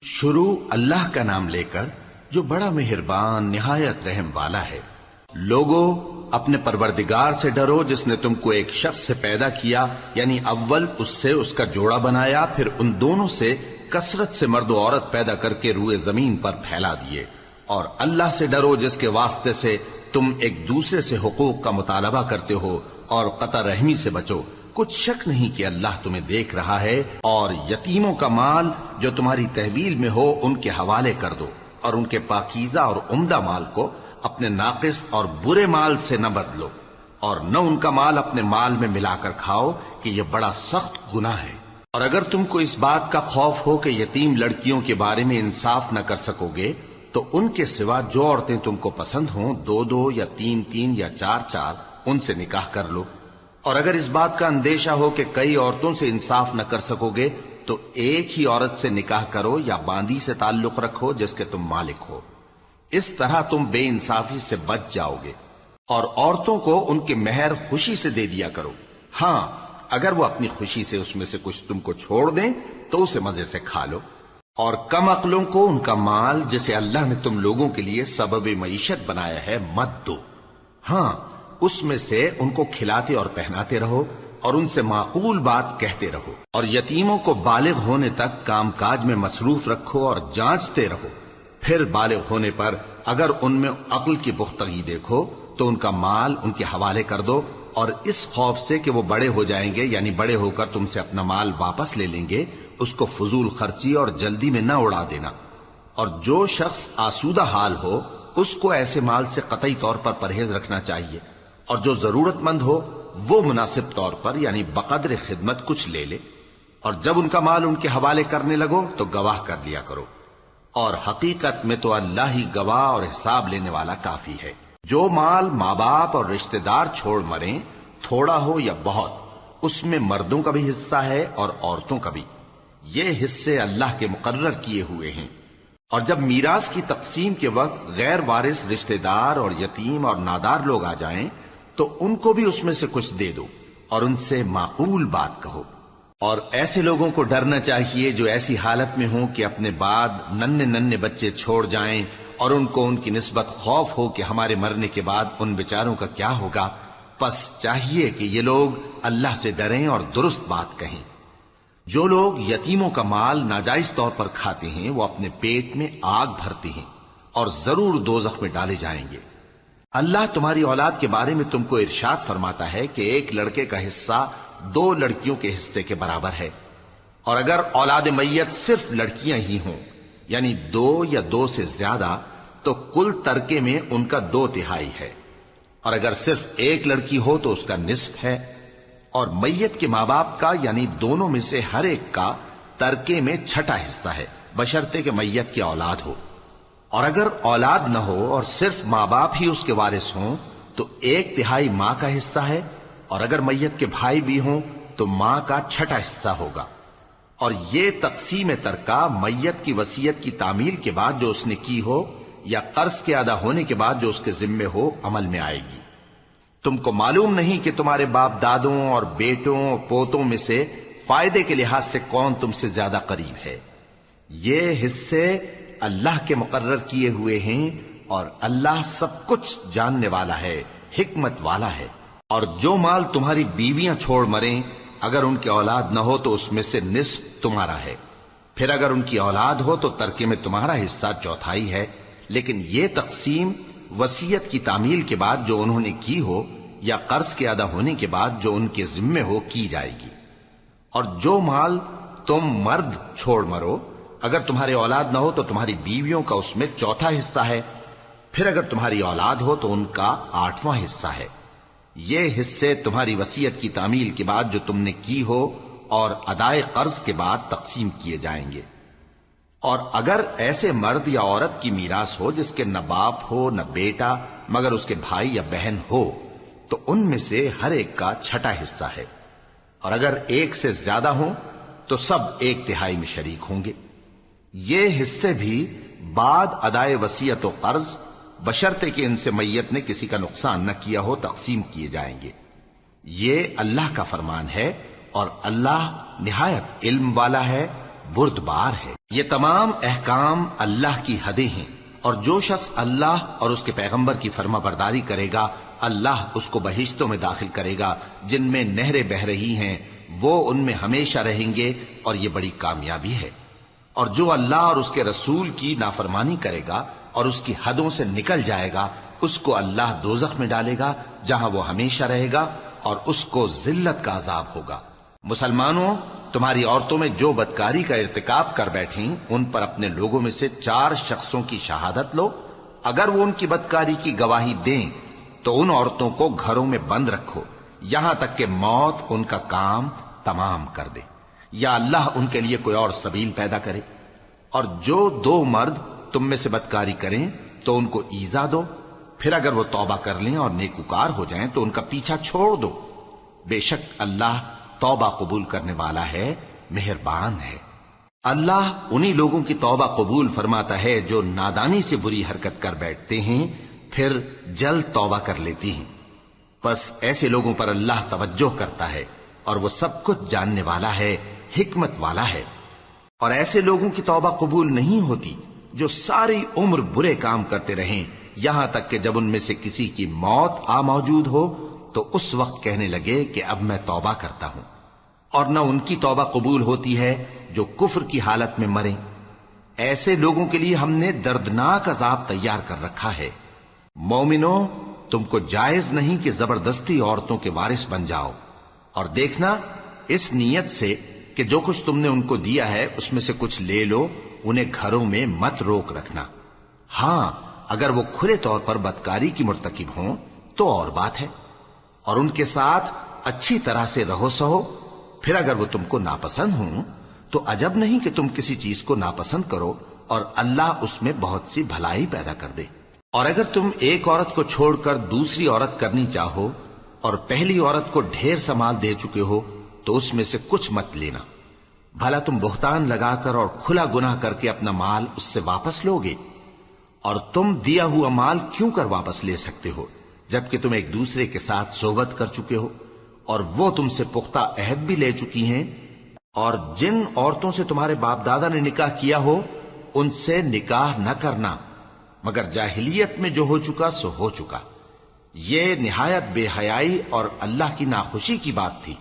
شروع اللہ کا نام لے کر جو بڑا مہربان نہایت رحم والا ہے۔ لوگو اپنے پروردگار سے ڈرو جس نے تم کو ایک شخص سے پیدا کیا، یعنی اول اس سے اس کا جوڑا بنایا، پھر ان دونوں سے کثرت سے مرد و عورت پیدا کر کے روئے زمین پر پھیلا دیے۔ اور اللہ سے ڈرو جس کے واسطے سے تم ایک دوسرے سے حقوق کا مطالبہ کرتے ہو، اور قطع رحمی سے بچو۔ کچھ شک نہیں کہ اللہ تمہیں دیکھ رہا ہے۔ اور یتیموں کا مال جو تمہاری تحویل میں ہو ان کے حوالے کر دو، اور ان کے پاکیزہ اور عمدہ مال کو اپنے ناقص اور برے مال سے نہ بدلو، اور نہ ان کا مال اپنے مال میں ملا کر کھاؤ کہ یہ بڑا سخت گناہ ہے۔ اور اگر تم کو اس بات کا خوف ہو کہ یتیم لڑکیوں کے بارے میں انصاف نہ کر سکو گے تو ان کے سوا جو عورتیں تم کو پسند ہوں، دو دو یا تین تین یا چار چار ان سے نکاح کر لو۔ اور اگر اس بات کا اندیشہ ہو کہ کئی عورتوں سے انصاف نہ کر سکو گے تو ایک ہی عورت سے نکاح کرو یا باندی سے تعلق رکھو جس کے تم مالک ہو۔ اس طرح تم بے انصافی سے بچ جاؤ گے۔ اور عورتوں کو ان کے مہر خوشی سے دے دیا کرو۔ ہاں، اگر وہ اپنی خوشی سے اس میں سے کچھ تم کو چھوڑ دیں تو اسے مزے سے کھا لو۔ اور کم عقلوں کو ان کا مال جسے اللہ نے تم لوگوں کے لیے سبب معیشت بنایا ہے مت دو۔ ہاں، اس میں سے ان کو کھلاتے اور پہناتے رہو اور ان سے معقول بات کہتے رہو۔ اور یتیموں کو بالغ ہونے تک کام کاج میں مصروف رکھو اور جانچتے رہو۔ پھر بالغ ہونے پر اگر ان میں عقل کی پختگی دیکھو تو ان کا مال ان کے حوالے کر دو، اور اس خوف سے کہ وہ بڑے ہو جائیں گے، یعنی بڑے ہو کر تم سے اپنا مال واپس لے لیں گے، اس کو فضول خرچی اور جلدی میں نہ اڑا دینا۔ اور جو شخص آسودہ حال ہو اس کو ایسے مال سے قطعی طور پر پرہیز رکھنا چاہیے، اور جو ضرورت مند ہو وہ مناسب طور پر یعنی بقدر خدمت کچھ لے لے۔ اور جب ان کا مال ان کے حوالے کرنے لگو تو گواہ کر لیا کرو، اور حقیقت میں تو اللہ ہی گواہ اور حساب لینے والا کافی ہے۔ جو مال ماں باپ اور رشتہ دار چھوڑ مریں، تھوڑا ہو یا بہت، اس میں مردوں کا بھی حصہ ہے اور عورتوں کا بھی۔ یہ حصے اللہ کے مقرر کیے ہوئے ہیں۔ اور جب میراث کی تقسیم کے وقت غیر وارث رشتہ دار اور یتیم اور نادار لوگ آ جائیں تو ان کو بھی اس میں سے کچھ دے دو، اور ان سے معقول بات کہو۔ اور ایسے لوگوں کو ڈرنا چاہیے جو ایسی حالت میں ہوں کہ اپنے بعد ننھے ننھے بچے چھوڑ جائیں، اور ان کو ان کی نسبت خوف ہو کہ ہمارے مرنے کے بعد ان بیچاروں کا کیا ہوگا۔ پس چاہیے کہ یہ لوگ اللہ سے ڈریں اور درست بات کہیں۔ جو لوگ یتیموں کا مال ناجائز طور پر کھاتے ہیں وہ اپنے پیٹ میں آگ بھرتے ہیں اور ضرور دوزخ میں ڈالے جائیں گے۔ اللہ تمہاری اولاد کے بارے میں تم کو ارشاد فرماتا ہے کہ ایک لڑکے کا حصہ دو لڑکیوں کے حصے کے برابر ہے، اور اگر اولاد میت صرف لڑکیاں ہی ہوں یعنی دو یا دو سے زیادہ تو کل ترکے میں ان کا 2/3 ہے، اور اگر صرف ایک لڑکی ہو تو اس کا نصف ہے۔ اور میت کے ماں باپ کا یعنی دونوں میں سے ہر ایک کا ترکے میں 6واں حصہ ہے، بشرطے کہ میت کی اولاد ہو۔ اور اگر اولاد نہ ہو اور صرف ماں باپ ہی اس کے وارث ہوں تو 1/3 ماں کا حصہ ہے، اور اگر میت کے بھائی بھی ہوں تو ماں کا 6واں حصہ ہوگا۔ اور یہ تقسیم ترکہ میت کی وصیت کی تعمیل کے بعد جو اس نے کی ہو یا قرض کے ادا ہونے کے بعد جو اس کے ذمے ہو عمل میں آئے گی۔ تم کو معلوم نہیں کہ تمہارے باپ دادوں اور بیٹوں اور پوتوں میں سے فائدے کے لحاظ سے کون تم سے زیادہ قریب ہے۔ یہ حصے اللہ کے مقرر کیے ہوئے ہیں، اور اللہ سب کچھ جاننے والا ہے، حکمت والا ہے۔ اور جو مال تمہاری بیویاں چھوڑ مریں اگر ان کی اولاد نہ ہو تو اس میں سے نصف تمہارا ہے، پھر اگر ان کی اولاد ہو تو ترکے میں تمہارا حصہ 1/4 ہے۔ لیکن یہ تقسیم وصیت کی تعمیل کے بعد جو انہوں نے کی ہو یا قرض کے ادا ہونے کے بعد جو ان کے ذمے ہو کی جائے گی۔ اور جو مال تم مرد چھوڑ مرو اگر تمہاری اولاد نہ ہو تو تمہاری بیویوں کا اس میں 1/4 حصہ ہے، پھر اگر تمہاری اولاد ہو تو ان کا 8واں حصہ ہے۔ یہ حصے تمہاری وصیت کی تعمیل کے بعد جو تم نے کی ہو اور ادائے قرض کے بعد تقسیم کیے جائیں گے۔ اور اگر ایسے مرد یا عورت کی میراث ہو جس کے نہ باپ ہو نہ بیٹا مگر اس کے بھائی یا بہن ہو تو ان میں سے ہر ایک کا 6واں حصہ ہے، اور اگر ایک سے زیادہ ہوں تو سب 1/3 میں شریک ہوں گے۔ یہ حصے بھی بعد ادائے وصیت و قرض بشرطے کہ ان سے میت نے کسی کا نقصان نہ کیا ہو تقسیم کیے جائیں گے۔ یہ اللہ کا فرمان ہے، اور اللہ نہایت علم والا ہے، بردبار ہے۔ یہ تمام احکام اللہ کی حدیں ہیں، اور جو شخص اللہ اور اس کے پیغمبر کی فرما برداری کرے گا اللہ اس کو بہشتوں میں داخل کرے گا جن میں نہریں بہہ رہی ہیں، وہ ان میں ہمیشہ رہیں گے، اور یہ بڑی کامیابی ہے۔ اور جو اللہ اور اس کے رسول کی نافرمانی کرے گا اور اس کی حدوں سے نکل جائے گا اس کو اللہ دوزخ میں ڈالے گا جہاں وہ ہمیشہ رہے گا، اور اس کو ذلت کا عذاب ہوگا۔ مسلمانوں، تمہاری عورتوں میں جو بدکاری کا ارتکاب کر بیٹھیں ان پر اپنے لوگوں میں سے 4 شخصوں کی شہادت لو۔ اگر وہ ان کی بدکاری کی گواہی دیں تو ان عورتوں کو گھروں میں بند رکھو یہاں تک کہ موت ان کا کام تمام کر دے، یا اللہ ان کے لیے کوئی اور سبیل پیدا کرے۔ اور جو 2 مرد تم میں سے بدکاری کریں تو ان کو ایذا دو، پھر اگر وہ توبہ کر لیں اور نیکوکار ہو جائیں تو ان کا پیچھا چھوڑ دو۔ بے شک اللہ توبہ قبول کرنے والا ہے، مہربان ہے۔ اللہ انہی لوگوں کی توبہ قبول فرماتا ہے جو نادانی سے بری حرکت کر بیٹھتے ہیں پھر جلد توبہ کر لیتی ہیں، پس ایسے لوگوں پر اللہ توجہ کرتا ہے اور وہ سب کچھ جاننے والا ہے، حکمت والا ہے۔ اور ایسے لوگوں کی توبہ قبول نہیں ہوتی جو ساری عمر برے کام کرتے رہیں یہاں تک کہ جب ان میں سے کسی کی موت آ موجود ہو تو اس وقت کہنے لگے کہ اب میں توبہ کرتا ہوں۔ اور نہ ان کی توبہ قبول ہوتی ہے جو کفر کی حالت میں مریں۔ ایسے لوگوں کے لیے ہم نے دردناک عذاب تیار کر رکھا ہے۔ مومنوں، تم کو جائز نہیں کہ زبردستی عورتوں کے وارث بن جاؤ، اور دیکھنا اس نیت سے کہ جو کچھ تم نے ان کو دیا ہے اس میں سے کچھ لے لو، انہیں گھروں میں مت روک رکھنا۔ ہاں، اگر وہ کھلے طور پر بدکاری کی مرتکب ہوں تو اور بات ہے، اور ان کے ساتھ اچھی طرح سے رہو سہو۔ پھر اگر وہ تم کو ناپسند ہوں تو عجب نہیں کہ تم کسی چیز کو ناپسند کرو، اور اللہ اس میں بہت سی بھلائی پیدا کر دے۔ اور اگر تم ایک عورت کو چھوڑ کر دوسری عورت کرنی چاہو اور پہلی عورت کو ڈھیر سا مال دے چکے ہو تو اس میں سے کچھ مت لینا، بھلا تم بہتان لگا کر اور کھلا گناہ کر کے اپنا مال اس سے واپس لوگے؟ اور تم دیا ہوا مال کیوں کر واپس لے سکتے ہو جبکہ تم ایک دوسرے کے ساتھ صحبت کر چکے ہو اور وہ تم سے پختہ عہد بھی لے چکی ہیں؟ اور جن عورتوں سے تمہارے باپ دادا نے نکاح کیا ہو ان سے نکاح نہ کرنا مگر جاہلیت میں جو ہو چکا سو ہو چکا۔ یہ نہایت بے حیائی اور اللہ کی ناخوشی کی بات تھی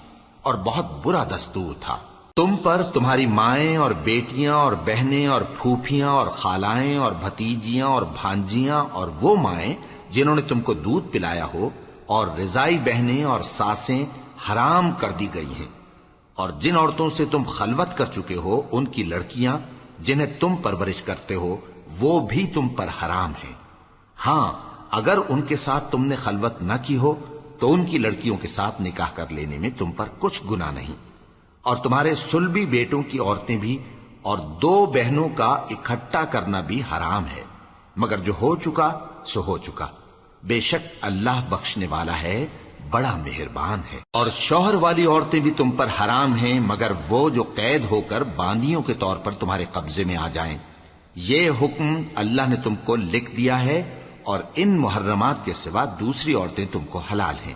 اور بہت برا دستور تھا۔ تم پر تمہاری مائیں اور بیٹیاں اور بہنیں اور پھوپھیاں اور خالائیں اور بھتیجیاں اور بھانجیاں اور وہ مائیں جنہوں نے تم کو دودھ پلایا ہو اور رضائی بہنیں اور ساسیں حرام کر دی گئی ہیں، اور جن عورتوں سے تم خلوت کر چکے ہو ان کی لڑکیاں جنہیں تم پرورش کرتے ہو وہ بھی تم پر حرام ہیں۔ ہاں، اگر ان کے ساتھ تم نے خلوت نہ کی ہو تو ان کی لڑکیوں کے ساتھ نکاح کر لینے میں تم پر کچھ گناہ نہیں۔ اور تمہارے صلبی بیٹوں کی عورتیں بھی اور 2 بہنوں کا اکٹھا کرنا بھی حرام ہے، مگر جو ہو چکا سو ہو چکا۔ بے شک اللہ بخشنے والا ہے، بڑا مہربان ہے۔ اور شوہر والی عورتیں بھی تم پر حرام ہیں مگر وہ جو قید ہو کر باندیوں کے طور پر تمہارے قبضے میں آ جائیں۔ یہ حکم اللہ نے تم کو لکھ دیا ہے، اور ان محرمات کے سوا دوسری عورتیں تم کو حلال ہیں،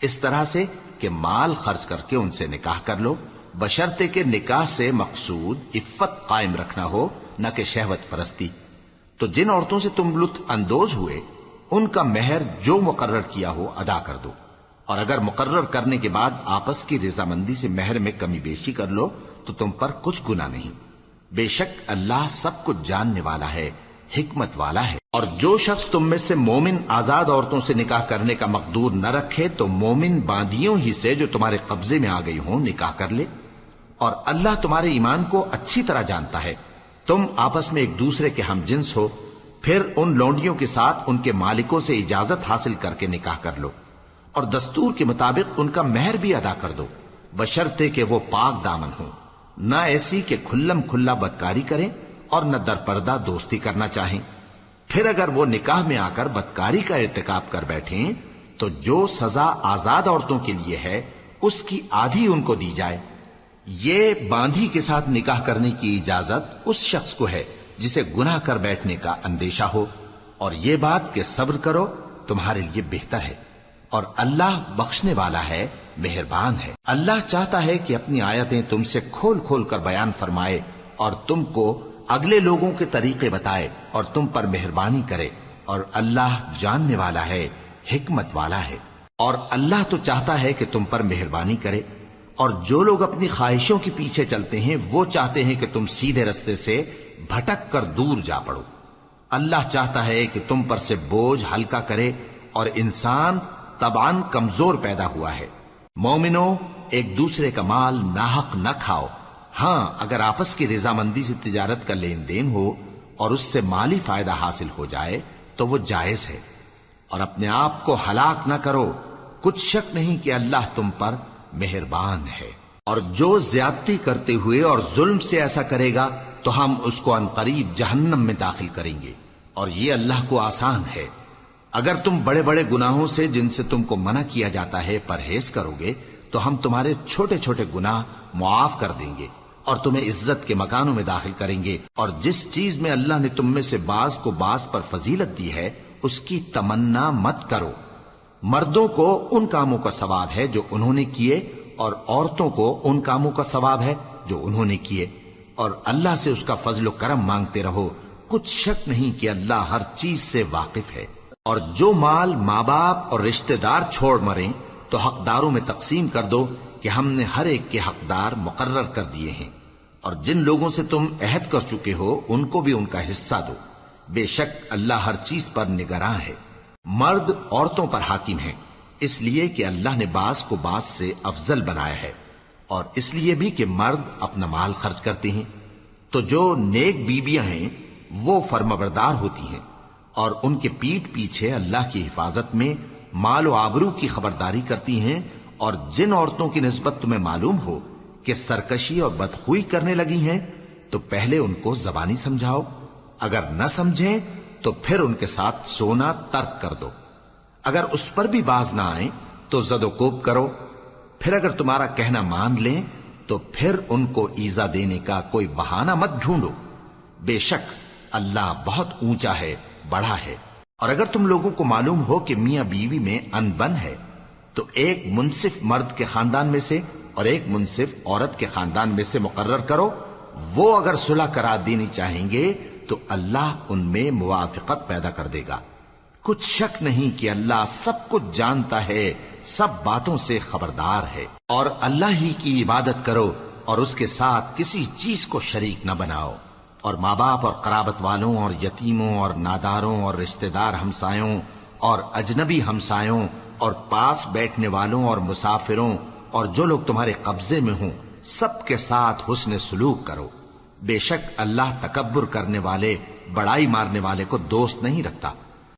اس طرح سے کہ مال خرچ کر کے ان سے نکاح کر لو، بشرطے کہ نکاح سے مقصود عفت قائم رکھنا ہو نہ کہ شہوت پرستی۔ تو جن عورتوں سے تم لطف اندوز ہوئے ان کا مہر جو مقرر کیا ہو ادا کر دو، اور اگر مقرر کرنے کے بعد آپس کی رضامندی سے مہر میں کمی بیشی کر لو تو تم پر کچھ گناہ نہیں۔ بے شک اللہ سب کچھ جاننے والا ہے، حکمت والا ہے۔ اور جو شخص تم میں سے مومن آزاد عورتوں سے نکاح کرنے کا مقدور نہ رکھے تو مومن باندیوں ہی سے جو تمہارے قبضے میں آ گئی ہوں نکاح کر لے، اور اللہ تمہارے ایمان کو اچھی طرح جانتا ہے۔ تم آپس میں ایک دوسرے کے ہم جنس ہو، پھر ان لونڈیوں کے ساتھ ان کے مالکوں سے اجازت حاصل کر کے نکاح کر لو، اور دستور کے مطابق ان کا مہر بھی ادا کر دو، بشرطے کہ وہ پاک دامن ہوں، نہ ایسی کہ کھلم کھلا بدکاری کریں اور نہ درپردہ دوستی کرنا چاہیں۔ پھر اگر وہ نکاح میں آ کر بدکاری کا ارتکاب کر بیٹھیں تو جو سزا آزاد عورتوں کے لیے ہے اس کی آدھی ان کو دی جائے۔ یہ باندھی کے ساتھ نکاح کرنے کی اجازت اس شخص کو ہے جسے گناہ کر بیٹھنے کا اندیشہ ہو، اور یہ بات کہ صبر کرو تمہارے لیے بہتر ہے، اور اللہ بخشنے والا ہے، مہربان ہے۔ اللہ چاہتا ہے کہ اپنی آیتیں تم سے کھول کھول کر بیان فرمائے اور تم کو اگلے لوگوں کے طریقے بتائے اور تم پر مہربانی کرے، اور اللہ جاننے والا ہے، حکمت والا ہے۔ اور اللہ تو چاہتا ہے کہ تم پر مہربانی کرے، اور جو لوگ اپنی خواہشوں کے پیچھے چلتے ہیں وہ چاہتے ہیں کہ تم سیدھے رستے سے بھٹک کر دور جا پڑو۔ اللہ چاہتا ہے کہ تم پر سے بوجھ ہلکا کرے، اور انسان طبعاً کمزور پیدا ہوا ہے۔ مومنو، ایک دوسرے کا مال ناحق نہ کھاؤ۔ ہاں، اگر آپس کی رضامندی سے تجارت کا لین دین ہو اور اس سے مالی فائدہ حاصل ہو جائے تو وہ جائز ہے، اور اپنے آپ کو ہلاک نہ کرو، کچھ شک نہیں کہ اللہ تم پر مہربان ہے۔ اور جو زیادتی کرتے ہوئے اور ظلم سے ایسا کرے گا تو ہم اس کو عنقریب جہنم میں داخل کریں گے، اور یہ اللہ کو آسان ہے۔ اگر تم بڑے بڑے گناہوں سے جن سے تم کو منع کیا جاتا ہے پرہیز کرو گے تو ہم تمہارے چھوٹے چھوٹے گناہ معاف کر دیں گے اور تمہیں عزت کے مکانوں میں داخل کریں گے۔ اور جس چیز میں اللہ نے تم میں سے بعض کو بعض پر فضیلت دی ہے اس کی تمنا مت کرو۔ مردوں کو ان کاموں کا ثواب ہے جو انہوں نے کیے، اور عورتوں کو ان کاموں کا ثواب ہے جو انہوں نے کیے، اور اللہ سے اس کا فضل و کرم مانگتے رہو، کچھ شک نہیں کہ اللہ ہر چیز سے واقف ہے۔ اور جو مال ماں باپ اور رشتہ دار چھوڑ مریں تو حقداروں میں تقسیم کر دو کہ ہم نے ہر ایک کے حقدار مقرر کر دیے ہیں، اور جن لوگوں سے تم عہد کر چکے ہو ان کو بھی ان کا حصہ دو، بے شک اللہ ہر چیز پر نگراں ہے۔ مرد عورتوں پر حاکم ہیں، اس لیے کہ اللہ نے بعض کو بعض سے افضل بنایا ہے، اور اس لیے بھی کہ مرد اپنا مال خرچ کرتے ہیں، تو جو نیک بیویاں ہیں وہ فرمانبردار ہوتی ہیں، اور ان کے پیٹھ پیچھے اللہ کی حفاظت میں مال و آبرو کی خبرداری کرتی ہیں۔ اور جن عورتوں کی نسبت تمہیں معلوم ہو کہ سرکشی اور بدخوئی کرنے لگی ہیں تو پہلے ان کو زبانی سمجھاؤ، اگر نہ سمجھیں تو پھر ان کے ساتھ سونا ترک کر دو۔ اگر اس پر بھی باز نہ آئیں تو زد و کوب کرو، پھر اگر تمہارا کہنا مان لیں تو پھر ان کو ایذا دینے کا کوئی بہانہ مت ڈھونڈو، بے شک اللہ بہت اونچا ہے، بڑا ہے۔ اور اگر تم لوگوں کو معلوم ہو کہ میاں بیوی میں انبن ہے تو ایک منصف مرد کے خاندان میں سے اور ایک منصف عورت کے خاندان میں سے مقرر کرو، وہ اگر صلح کرا دینی چاہیں گے تو اللہ ان میں موافقت پیدا کر دے گا۔ کچھ شک نہیں کہ اللہ سب کچھ جانتا ہے، سب باتوں سے خبردار ہے۔ اور اللہ ہی کی عبادت کرو اور اس کے ساتھ کسی چیز کو شریک نہ بناؤ، اور ماں باپ اور قرابت والوں اور یتیموں اور ناداروں اور رشتہ دار ہمسایوں اور اجنبی ہمسایوں اور پاس بیٹھنے والوں اور مسافروں اور جو لوگ تمہارے قبضے میں ہوں سب کے ساتھ حسن سلوک کرو، بے شک اللہ تکبر کرنے والے، بڑائی مارنے والے کو دوست نہیں رکھتا۔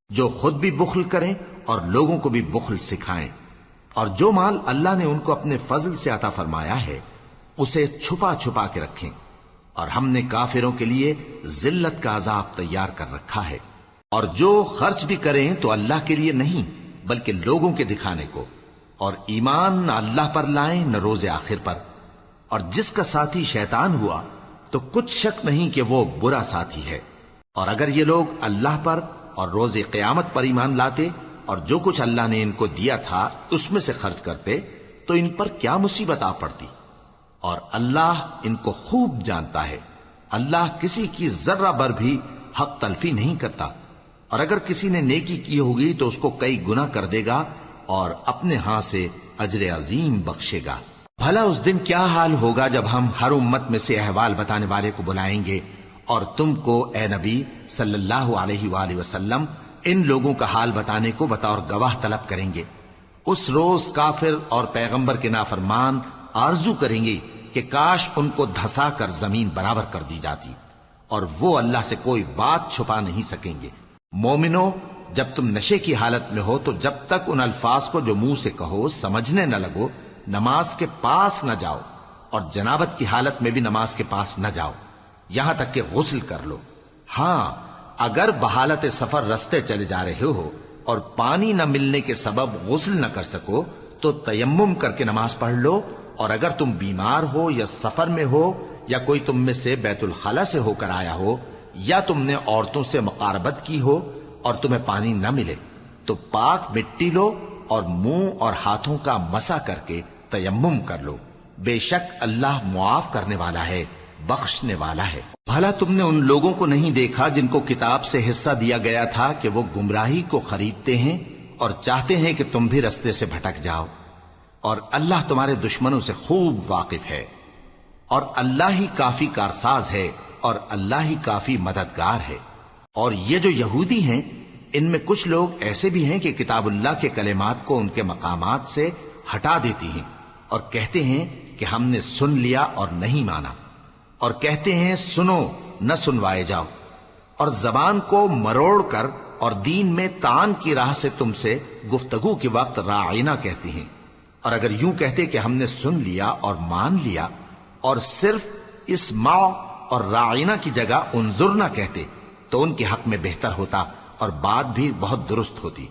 جو خود بھی بخل کریں اور لوگوں کو بھی بخل سکھائیں، اور جو مال اللہ نے ان کو اپنے فضل سے عطا فرمایا ہے اسے چھپا چھپا کے رکھیں، اور ہم نے کافروں کے لیے ذلت کا عذاب تیار کر رکھا ہے۔ اور جو خرچ بھی کریں تو اللہ کے لیے نہیں بلکہ لوگوں کے دکھانے کو، اور ایمان نہ اللہ پر لائیں نہ روز آخر پر۔ اور جس کا ساتھی شیطان ہوا تو کچھ شک نہیں کہ وہ برا ساتھی ہے۔ اور اگر یہ لوگ اللہ پر اور روز قیامت پر ایمان لاتے اور جو کچھ اللہ نے ان کو دیا تھا اس میں سے خرچ کرتے تو ان پر کیا مصیبت آ پڑتی، اور اللہ ان کو خوب جانتا ہے۔ اللہ کسی کی ذرہ بر بھی حق تلفی نہیں کرتا، اور اگر کسی نے نیکی کی ہوگی تو اس کو کئی گنا کر دے گا اور اپنے ہاں سے اجر عظیم بخشے گا۔ بھلا اس دن کیا حال ہوگا جب ہم ہر امت میں سے احوال بتانے والے کو بلائیں گے اور تم کو اے نبی صلی اللہ علیہ وآلہ وسلم ان لوگوں کا حال بتانے کو بطور گواہ طلب کریں گے۔ اس روز کافر اور پیغمبر کے نافرمان آرزو کریں گے کہ کاش ان کو دھسا کر زمین برابر کر دی جاتی، اور وہ اللہ سے کوئی بات چھپا نہیں سکیں گے۔ مومنو، جب تم نشے کی حالت میں ہو تو جب تک ان الفاظ کو جو منہ سے کہو سمجھنے نہ لگو نماز کے پاس نہ جاؤ، اور جنابت کی حالت میں بھی نماز کے پاس نہ جاؤ یہاں تک کہ غسل کر لو۔ ہاں، اگر بحالت سفر رستے چلے جا رہے ہو اور پانی نہ ملنے کے سبب غسل نہ کر سکو تو تیمم کر کے نماز پڑھ لو، اور اگر تم بیمار ہو یا سفر میں ہو یا کوئی تم میں سے بیت الخلا سے ہو کر آیا ہو یا تم نے عورتوں سے مقاربت کی ہو اور تمہیں پانی نہ ملے تو پاک مٹی لو اور منہ اور ہاتھوں کا مسح کر کے تیمم کر لو، بے شک اللہ معاف کرنے والا ہے، بخشنے والا ہے۔ بھلا تم نے ان لوگوں کو نہیں دیکھا جن کو کتاب سے حصہ دیا گیا تھا کہ وہ گمراہی کو خریدتے ہیں اور چاہتے ہیں کہ تم بھی رستے سے بھٹک جاؤ، اور اللہ تمہارے دشمنوں سے خوب واقف ہے، اور اللہ ہی کافی کارساز ہے، اور اللہ ہی کافی مددگار ہے۔ اور یہ جو یہودی ہیں، ان میں کچھ لوگ ایسے بھی ہیں کہ کتاب اللہ کے کلمات کو ان کے مقامات سے ہٹا دیتی ہیں اور کہتے ہیں کہ ہم نے سن لیا اور نہیں مانا، اور کہتے ہیں سنو نہ سنوائے جاؤ، اور زبان کو مروڑ کر اور دین میں طعن کی راہ سے تم سے گفتگو کے وقت راعینا کہتی ہیں۔ اور اگر یوں کہتے کہ ہم نے سن لیا اور مان لیا، اور صرف اسمع اور راعینا کی جگہ انظرنا کہتے، تو ان کے حق میں بہتر ہوتا اور بات بھی بہت درست ہوتی۔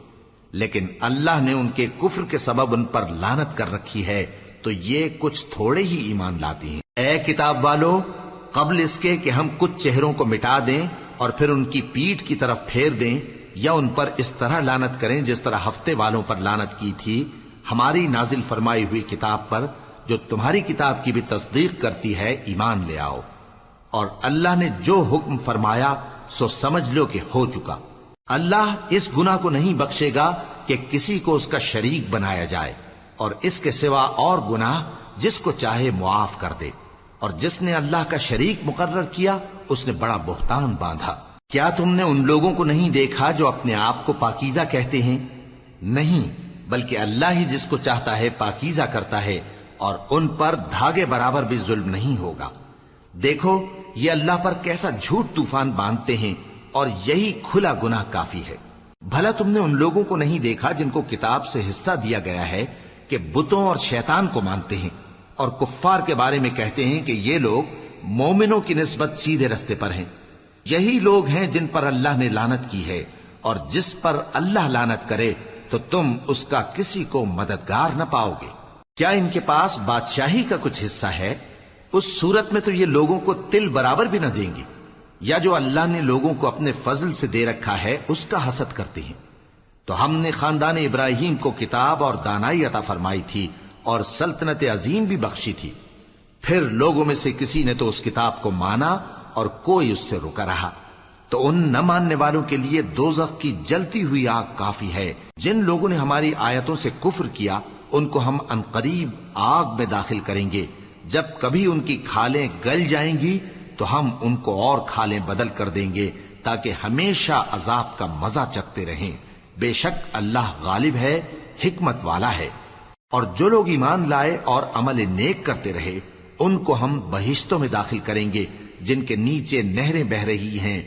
لیکن اللہ نے ان کے کفر کے سبب ان پر لعنت کر رکھی ہے، تو یہ کچھ تھوڑے ہی ایمان لاتی ہیں۔ اے کتاب والو، قبل اس کے کہ ہم کچھ چہروں کو مٹا دیں اور پھر ان کی پیٹھ کی طرف پھیر دیں یا ان پر اس طرح لعنت کریں جس طرح ہفتے والوں پر لعنت کی تھی، ہماری نازل فرمائی ہوئی کتاب پر جو تمہاری کتاب کی بھی تصدیق کرتی ہے ایمان لے آؤ۔ اور اللہ نے جو حکم فرمایا سو سمجھ لو کہ ہو چکا۔ اللہ اس گناہ کو نہیں بخشے گا کہ کسی کو اس کا شریک بنایا جائے، اور اس کے سوا اور گناہ جس کو چاہے معاف کر دے، اور جس نے اللہ کا شریک مقرر کیا اس نے بڑا بہتان باندھا۔ کیا تم نے ان لوگوں کو نہیں دیکھا جو اپنے آپ کو پاکیزہ کہتے ہیں؟ نہیں، بلکہ اللہ ہی جس کو چاہتا ہے پاکیزہ کرتا ہے، اور ان پر دھاگے برابر بھی ظلم نہیں ہوگا۔ دیکھو یہ اللہ پر کیسا جھوٹ طوفان باندھتے ہیں، اور یہی کھلا گناہ کافی ہے۔ بھلا تم نے ان لوگوں کو نہیں دیکھا جن کو کتاب سے حصہ دیا گیا ہے کہ بتوں اور شیطان کو مانتے ہیں، اور کفار کے بارے میں کہتے ہیں کہ یہ لوگ مومنوں کی نسبت سیدھے رستے پر ہیں۔ یہی لوگ ہیں جن پر اللہ نے لعنت کی ہے، اور جس پر اللہ لعنت کرے تو تم اس کا کسی کو مددگار نہ پاؤ گے۔ کیا ان کے پاس بادشاہی کا کچھ حصہ ہے؟ اس صورت میں تو یہ لوگوں کو تل برابر بھی نہ دیں گے۔ یا جو اللہ نے لوگوں کو اپنے فضل سے دے رکھا ہے اس کا حسد کرتے ہیں۔ تو ہم نے خاندان ابراہیم کو کتاب اور دانائی عطا فرمائی تھی اور سلطنت عظیم بھی بخشی تھی۔ پھر لوگوں میں سے کسی نے تو اس کتاب کو مانا اور کوئی اس سے رکا رہا، تو ان نہ ماننے والوں کے لیے دوزخ کی جلتی ہوئی آگ کافی ہے۔ جن لوگوں نے ہماری آیتوں سے کفر کیا ان کو ہم عنقریب آگ میں داخل کریں گے۔ جب کبھی ان کی کھالیں گل جائیں گی تو ہم ان کو اور کھالیں بدل کر دیں گے تاکہ ہمیشہ عذاب کا مزہ چکھتے رہیں۔ بے شک اللہ غالب ہے، حکمت والا ہے۔ اور جو لوگ ایمان لائے اور عمل نیک کرتے رہے ان کو ہم بہشتوں میں داخل کریں گے جن کے نیچے نہریں بہ رہی ہیں،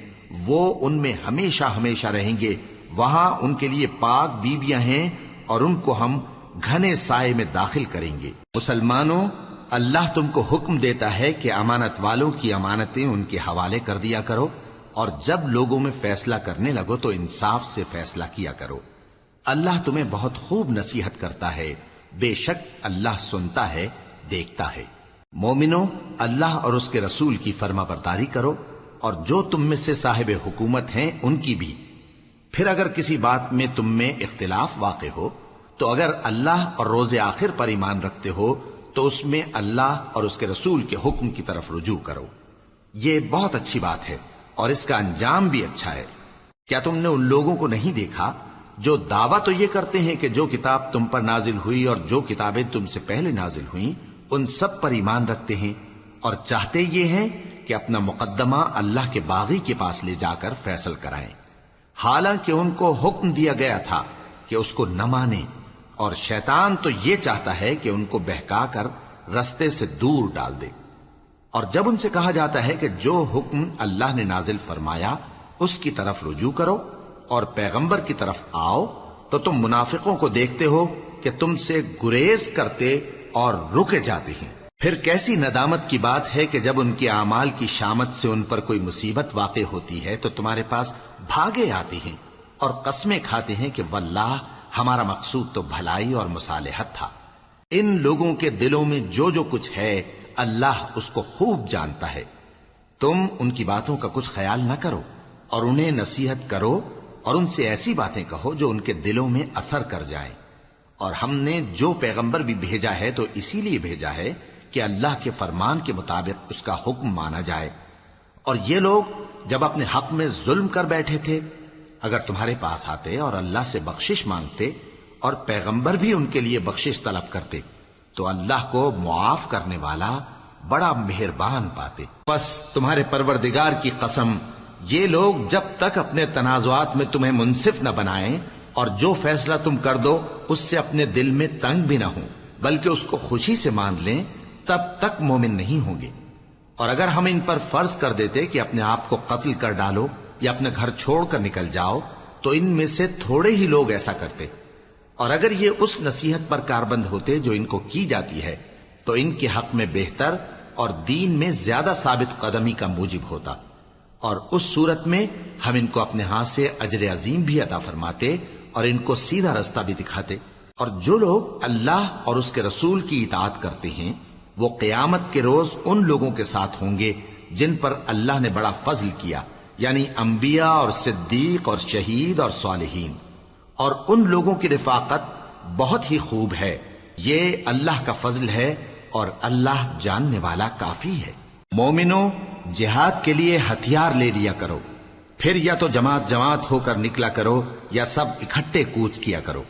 وہ ان میں ہمیشہ ہمیشہ رہیں گے۔ وہاں ان کے لیے پاک بیویاں ہیں اور ان کو ہم گھنے سائے میں داخل کریں گے۔ مسلمانوں، اللہ تم کو حکم دیتا ہے کہ امانت والوں کی امانتیں ان کے حوالے کر دیا کرو، اور جب لوگوں میں فیصلہ کرنے لگو تو انصاف سے فیصلہ کیا کرو۔ اللہ تمہیں بہت خوب نصیحت کرتا ہے، بے شک اللہ سنتا ہے، دیکھتا ہے۔ مومنو، اللہ اور اس کے رسول کی فرما برداری کرو، اور جو تم میں سے صاحب حکومت ہیں ان کی بھی۔ پھر اگر کسی بات میں تم میں اختلاف واقع ہو تو اگر اللہ اور روز آخر پر ایمان رکھتے ہو تو اس میں اللہ اور اس کے رسول کے حکم کی طرف رجوع کرو۔ یہ بہت اچھی بات ہے اور اس کا انجام بھی اچھا ہے۔ کیا تم نے ان لوگوں کو نہیں دیکھا جو دعویٰ تو یہ کرتے ہیں کہ جو کتاب تم پر نازل ہوئی اور جو کتابیں تم سے پہلے نازل ہوئیں ان سب پر ایمان رکھتے ہیں، اور چاہتے یہ ہیں کہ اپنا مقدمہ اللہ کے باغی کے پاس لے جا کر فیصل کرائیں، حالانکہ ان کو حکم دیا گیا تھا کہ اس کو نہ مانیں، اور شیطان تو یہ چاہتا ہے کہ ان کو بہکا کر رستے سے دور ڈال دے۔ اور جب ان سے کہا جاتا ہے کہ جو حکم اللہ نے نازل فرمایا اس کی طرف رجوع کرو اور پیغمبر کی طرف آؤ، تو تم منافقوں کو دیکھتے ہو کہ تم سے گریز کرتے اور رکے جاتے ہیں۔ پھر کیسی ندامت کی بات ہے کہ جب ان کے اعمال کی شامت سے ان پر کوئی مصیبت واقع ہوتی ہے تو تمہارے پاس بھاگے آتے ہیں اور قسمیں کھاتے ہیں کہ واللہ ہمارا مقصود تو بھلائی اور مصالحت تھا۔ ان لوگوں کے دلوں میں جو جو کچھ ہے اللہ اس کو خوب جانتا ہے۔ تم ان کی باتوں کا کچھ خیال نہ کرو اور انہیں نصیحت کرو اور ان سے ایسی باتیں کہو جو ان کے دلوں میں اثر کر جائیں۔ اور ہم نے جو پیغمبر بھی بھیجا ہے تو اسی لیے بھیجا ہے کہ اللہ کے فرمان کے مطابق اس کا حکم مانا جائے. اور یہ لوگ جب اپنے حق میں ظلم کر بیٹھے تھے، اگر تمہارے پاس آتے اور اللہ سے بخشش مانگتے اور پیغمبر بھی ان کے لیے بخشش طلب کرتے تو اللہ کو معاف کرنے والا بڑا مہربان پاتے. پس تمہارے پروردگار کی قسم، یہ لوگ جب تک اپنے تنازعات میں تمہیں منصف نہ بنائیں اور جو فیصلہ تم کر دو اس سے اپنے دل میں تنگ بھی نہ ہوں بلکہ اس کو خوشی سے مان لیں، تب تک مومن نہیں ہوں گے. اور اگر ہم ان پر فرض کر دیتے کہ اپنے آپ کو قتل کر ڈالو یا اپنے گھر چھوڑ کر نکل جاؤ تو ان میں سے تھوڑے ہی لوگ ایسا کرتے. اور اگر یہ اس نصیحت پر کاربند ہوتے جو ان کو کی جاتی ہے تو ان کے حق میں بہتر اور دین میں زیادہ ثابت قدمی کا موجب ہوتا. اور اس صورت میں ہم ان کو اپنے ہاتھ سے اجر عظیم بھی عطا فرماتے اور ان کو سیدھا رستہ بھی دکھاتے. اور جو لوگ اللہ اور اس کے رسول کی اطاعت کرتے ہیں وہ قیامت کے روز ان لوگوں کے ساتھ ہوں گے جن پر اللہ نے بڑا فضل کیا، یعنی انبیاء اور صدیق اور شہید اور صالحین. اور ان لوگوں کی رفاقت بہت ہی خوب ہے. یہ اللہ کا فضل ہے اور اللہ جاننے والا کافی ہے. مومنوں، جہاد کے لیے ہتھیار لے لیا کرو، پھر یا تو جماعت جماعت ہو کر نکلا کرو یا سب اکٹھے کوچ کیا کرو.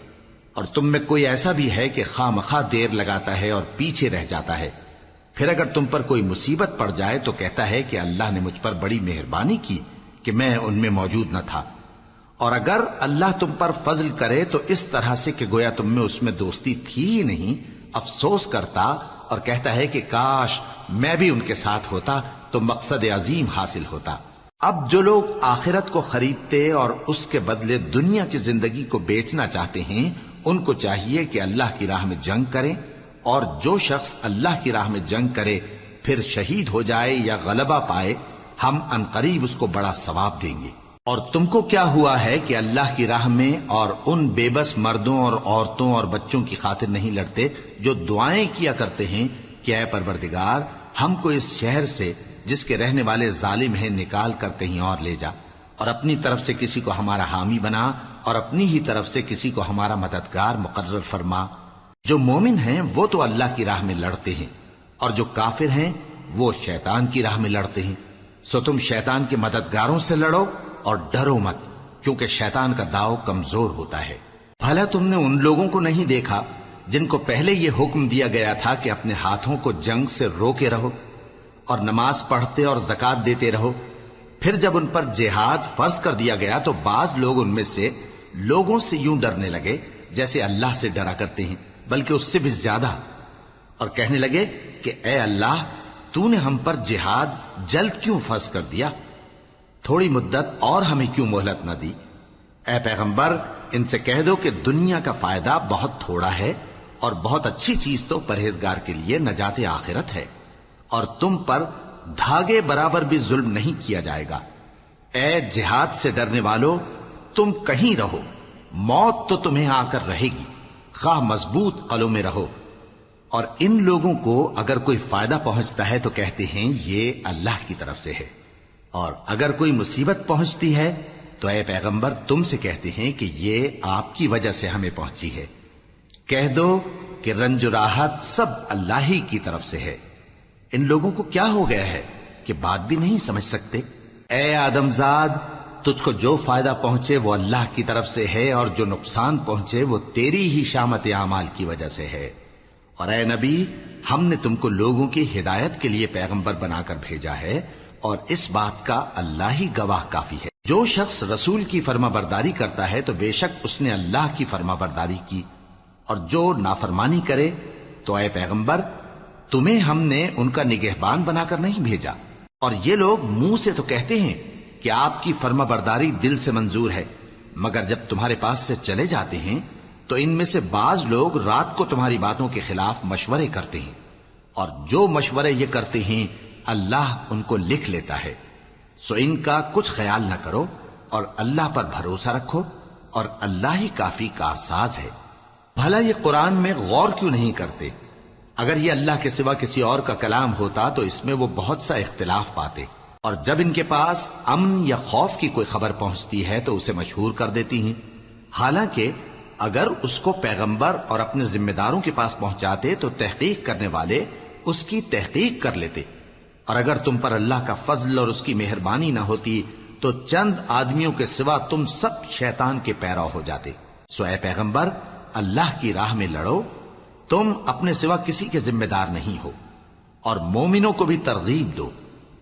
اور تم میں کوئی ایسا بھی ہے کہ خواہ مخواہ دیر لگاتا ہے اور پیچھے رہ جاتا ہے، پھر اگر تم پر کوئی مصیبت پڑ جائے تو کہتا ہے کہ اللہ نے مجھ پر بڑی مہربانی کی کہ میں ان میں موجود نہ تھا. اور اگر اللہ تم پر فضل کرے تو اس طرح سے کہ گویا تم میں اس میں دوستی تھی ہی نہیں، افسوس کرتا اور کہتا ہے کہ کاش میں بھی ان کے ساتھ ہوتا تو مقصد عظیم حاصل ہوتا. اب جو لوگ آخرت کو خریدتے اور اس کے بدلے دنیا کی زندگی کو بیچنا چاہتے ہیں ان کو چاہیے کہ اللہ کی راہ میں جنگ کریں، اور جو شخص اللہ کی راہ میں جنگ کرے پھر شہید ہو جائے یا غلبہ پائے ہم عنقریب اس کو بڑا ثواب دیں گے. اور تم کو کیا ہوا ہے کہ اللہ کی راہ میں اور ان بے بس مردوں اور عورتوں اور بچوں کی خاطر نہیں لڑتے جو دعائیں کیا کرتے ہیں کہ اے پروردگار ہم کو اس شہر سے جس کے رہنے والے ظالم ہیں نکال کر کہیں اور لے جا، اور اپنی طرف سے کسی کو ہمارا حامی بنا اور اپنی ہی طرف سے کسی کو ہمارا مددگار مقرر فرما. جو مومن ہیں وہ تو اللہ کی راہ میں لڑتے ہیں اور جو کافر ہیں وہ شیطان کی راہ میں لڑتے ہیں. سو تم شیطان کے مددگاروں سے لڑو اور ڈرو مت، کیونکہ شیطان کا داؤ کمزور ہوتا ہے. بھلا تم نے ان لوگوں کو نہیں دیکھا جن کو پہلے یہ حکم دیا گیا تھا کہ اپنے ہاتھوں کو جنگ سے روکے رہو اور نماز پڑھتے اور زکوٰۃ دیتے رہو، پھر جب ان پر جہاد فرض کر دیا گیا تو بعض لوگ ان میں سے لوگوں سے یوں ڈرنے لگے جیسے اللہ سے ڈرا کرتے ہیں بلکہ اس سے بھی زیادہ، اور کہنے لگے کہ اے اللہ تو نے ہم پر جہاد جلد کیوں فرض کر دیا، تھوڑی مدت اور ہمیں کیوں مہلت نہ دی. اے پیغمبر ان سے کہہ دو کہ دنیا کا فائدہ بہت تھوڑا ہے اور بہت اچھی چیز تو پرہیزگار کے لیے نجات آخرت ہے، اور تم پر دھاگے برابر بھی ظلم نہیں کیا جائے گا. اے جہاد سے ڈرنے والو تم کہیں رہو، موت تو تمہیں آ کر رہے گی، خواہ مضبوط قلعوں میں رہو. اور ان لوگوں کو اگر کوئی فائدہ پہنچتا ہے تو کہتے ہیں یہ اللہ کی طرف سے ہے، اور اگر کوئی مصیبت پہنچتی ہے تو اے پیغمبر تم سے کہتے ہیں کہ یہ آپ کی وجہ سے ہمیں پہنچی ہے. کہہ دو کہ رنج و راحت سب اللہ ہی کی طرف سے ہے. ان لوگوں کو کیا ہو گیا ہے کہ بات بھی نہیں سمجھ سکتے. اے آدم زاد تجھ کو جو فائدہ پہنچے وہ اللہ کی طرف سے ہے اور جو نقصان پہنچے وہ تیری ہی شامت اعمال کی وجہ سے ہے. اور اے نبی ہم نے تم کو لوگوں کی ہدایت کے لیے پیغمبر بنا کر بھیجا ہے اور اس بات کا اللہ ہی گواہ کافی ہے. جو شخص رسول کی فرما برداری کرتا ہے تو بے شک اس نے اللہ کی فرما برداری کی، اور جو نافرمانی کرے تو اے پیغمبر تمہیں ہم نے ان کا نگہبان بنا کر نہیں بھیجا. اور یہ لوگ منہ سے تو کہتے ہیں کہ آپ کی فرما برداری دل سے منظور ہے، مگر جب تمہارے پاس سے چلے جاتے ہیں تو ان میں سے بعض لوگ رات کو تمہاری باتوں کے خلاف مشورے کرتے ہیں، اور جو مشورے یہ کرتے ہیں اللہ ان کو لکھ لیتا ہے. سو ان کا کچھ خیال نہ کرو اور اللہ پر بھروسہ رکھو، اور اللہ ہی کافی کارساز ہے. بھلا یہ قرآن میں غور کیوں نہیں کرتے؟ اگر یہ اللہ کے سوا کسی اور کا کلام ہوتا تو اس میں وہ بہت سا اختلاف پاتے، اور جب ان کے پاس امن یا خوف کی کوئی خبر پہنچتی ہے تو اسے مشہور کر دیتی ہیں. حالانکہ اگر اس کو پیغمبر اور اپنے ذمہ داروں کے پاس پہنچاتے تو تحقیق کرنے والے اس کی تحقیق کر لیتے، اور اگر تم پر اللہ کا فضل اور اس کی مہربانی نہ ہوتی تو چند آدمیوں کے سوا تم سب شیطان کے پیرو ہو جاتے۔ سو اے پیغمبر، اللہ کی راہ میں لڑو، تم اپنے سوا کسی کے ذمہ دار نہیں ہو، اور مومنوں کو بھی ترغیب دو۔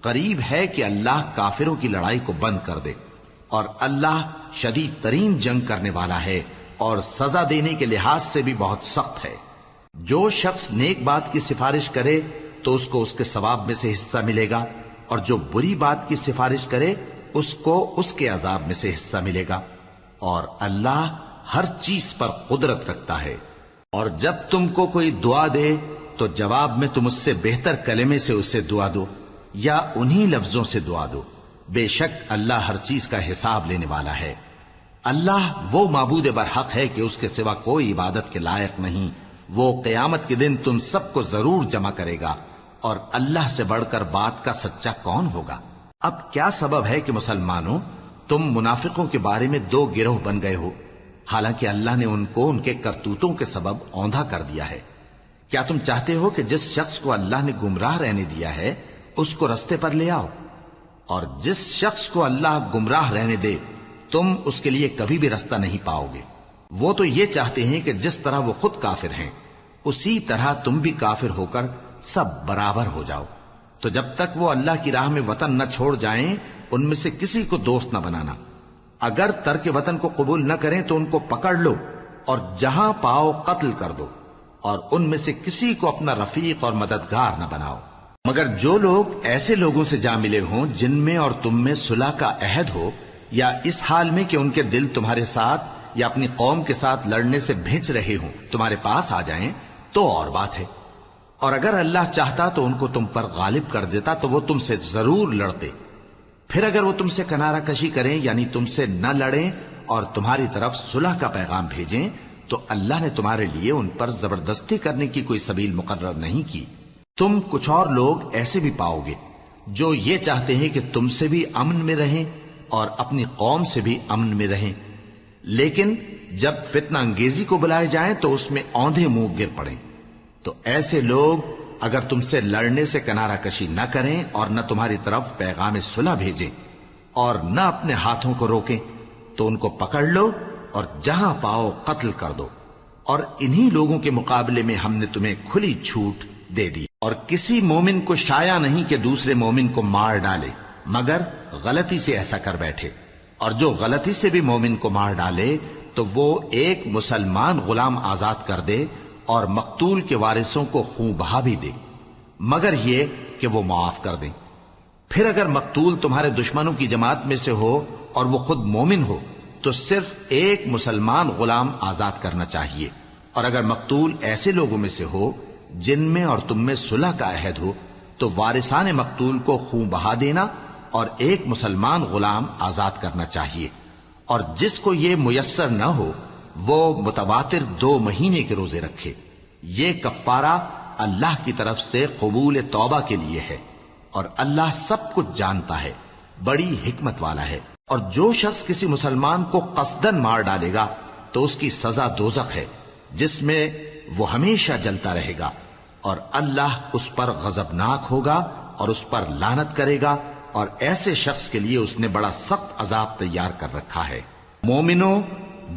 قریب ہے کہ اللہ کافروں کی لڑائی کو بند کر دے، اور اللہ شدید ترین جنگ کرنے والا ہے اور سزا دینے کے لحاظ سے بھی بہت سخت ہے۔ جو شخص نیک بات کی سفارش کرے تو اس کو اس کے ثواب میں سے حصہ ملے گا، اور جو بری بات کی سفارش کرے اس کو اس کے عذاب میں سے حصہ ملے گا، اور اللہ ہر چیز پر قدرت رکھتا ہے۔ اور جب تم کو کوئی دعا دے تو جواب میں تم اس سے بہتر کلمے سے اسے دعا دو یا انہی لفظوں سے دعا دو، بے شک اللہ ہر چیز کا حساب لینے والا ہے۔ اللہ وہ معبود برحق ہے کہ اس کے سوا کوئی عبادت کے لائق نہیں۔ وہ قیامت کے دن تم سب کو ضرور جمع کرے گا، اور اللہ سے بڑھ کر بات کا سچا کون ہوگا؟ اب کیا سبب ہے کہ مسلمانوں تم منافقوں کے بارے میں دو گروہ بن گئے ہو، حالانکہ اللہ نے ان کو ان کے کرتوتوں کے سبب اوندھا کر دیا ہے؟ کیا تم چاہتے ہو کہ جس شخص کو اللہ نے گمراہ رہنے دیا ہے اس کو رستے پر لے آؤ، اور جس شخص کو اللہ گمراہ رہنے دے تم اس کے لیے کبھی بھی رستہ نہیں پاؤ گے؟ وہ تو یہ چاہتے ہیں کہ جس طرح وہ خود کافر ہیں اسی طرح تم بھی کافر ہو کر سب برابر ہو جاؤ۔ تو جب تک وہ اللہ کی راہ میں وطن نہ چھوڑ جائیں ان میں سے کسی کو دوست نہ بنانا۔ اگر ترک وطن کو قبول نہ کریں تو ان کو پکڑ لو اور جہاں پاؤ قتل کر دو، اور ان میں سے کسی کو اپنا رفیق اور مددگار نہ بناؤ، مگر جو لوگ ایسے لوگوں سے جا ملے ہوں جن میں اور تم میں صلح کا عہد ہو، یا اس حال میں کہ ان کے دل تمہارے ساتھ یا اپنی قوم کے ساتھ لڑنے سے بھنچ رہے ہوں تمہارے پاس آ جائیں تو اور بات ہے، اور اگر اللہ چاہتا تو ان کو تم پر غالب کر دیتا تو وہ تم سے ضرور لڑتے۔ پھر اگر وہ تم سے کنارہ کشی کریں یعنی تم سے نہ لڑیں اور تمہاری طرف صلح کا پیغام بھیجیں تو اللہ نے تمہارے لیے ان پر زبردستی کرنے کی کوئی سبیل مقرر نہیں کی۔ تم کچھ اور لوگ ایسے بھی پاؤ گے جو یہ چاہتے ہیں کہ تم سے بھی امن میں رہیں اور اپنی قوم سے بھی امن میں رہیں، لیکن جب فتنہ انگیزی کو بلائے جائیں تو اس میں اوندھے منہ گر پڑیں۔ تو ایسے لوگ اگر تم سے لڑنے سے کنارہ کشی نہ کریں اور نہ تمہاری طرف پیغام صلح بھیجیں اور نہ اپنے ہاتھوں کو روکیں تو ان کو پکڑ لو اور جہاں پاؤ قتل کر دو، اور انہی لوگوں کے مقابلے میں ہم نے تمہیں کھلی چھوٹ دے دی، اور کسی مومن کو شایع نہیں کہ دوسرے مومن کو مار ڈالے مگر غلطی سے ایسا کر بیٹھے، اور جو غلطی سے بھی مومن کو مار ڈالے تو وہ ایک مسلمان غلام آزاد کر دے اور مقتول کے وارثوں کو خون بہا بھی دے، مگر یہ کہ وہ معاف کر دیں۔ پھر اگر مقتول تمہارے دشمنوں کی جماعت میں سے ہو اور وہ خود مومن ہو تو صرف ایک مسلمان غلام آزاد کرنا چاہیے، اور اگر مقتول ایسے لوگوں میں سے ہو جن میں اور تم میں صلح کا عہد ہو تو وارثان مقتول کو خون بہا دینا اور ایک مسلمان غلام آزاد کرنا چاہیے، اور جس کو یہ میسر نہ ہو وہ متواتر 2 مہینے کے روزے رکھے۔ یہ کفارہ اللہ کی طرف سے قبول توبہ کے لیے ہے، اور اللہ سب کچھ جانتا ہے، بڑی حکمت والا ہے۔ اور جو شخص کسی مسلمان کو قصدن مار ڈالے گا تو اس کی سزا دوزخ ہے جس میں وہ ہمیشہ جلتا رہے گا، اور اللہ اس پر غضبناک ہوگا اور اس پر لعنت کرے گا، اور ایسے شخص کے لیے اس نے بڑا سخت عذاب تیار کر رکھا ہے۔ مومنو،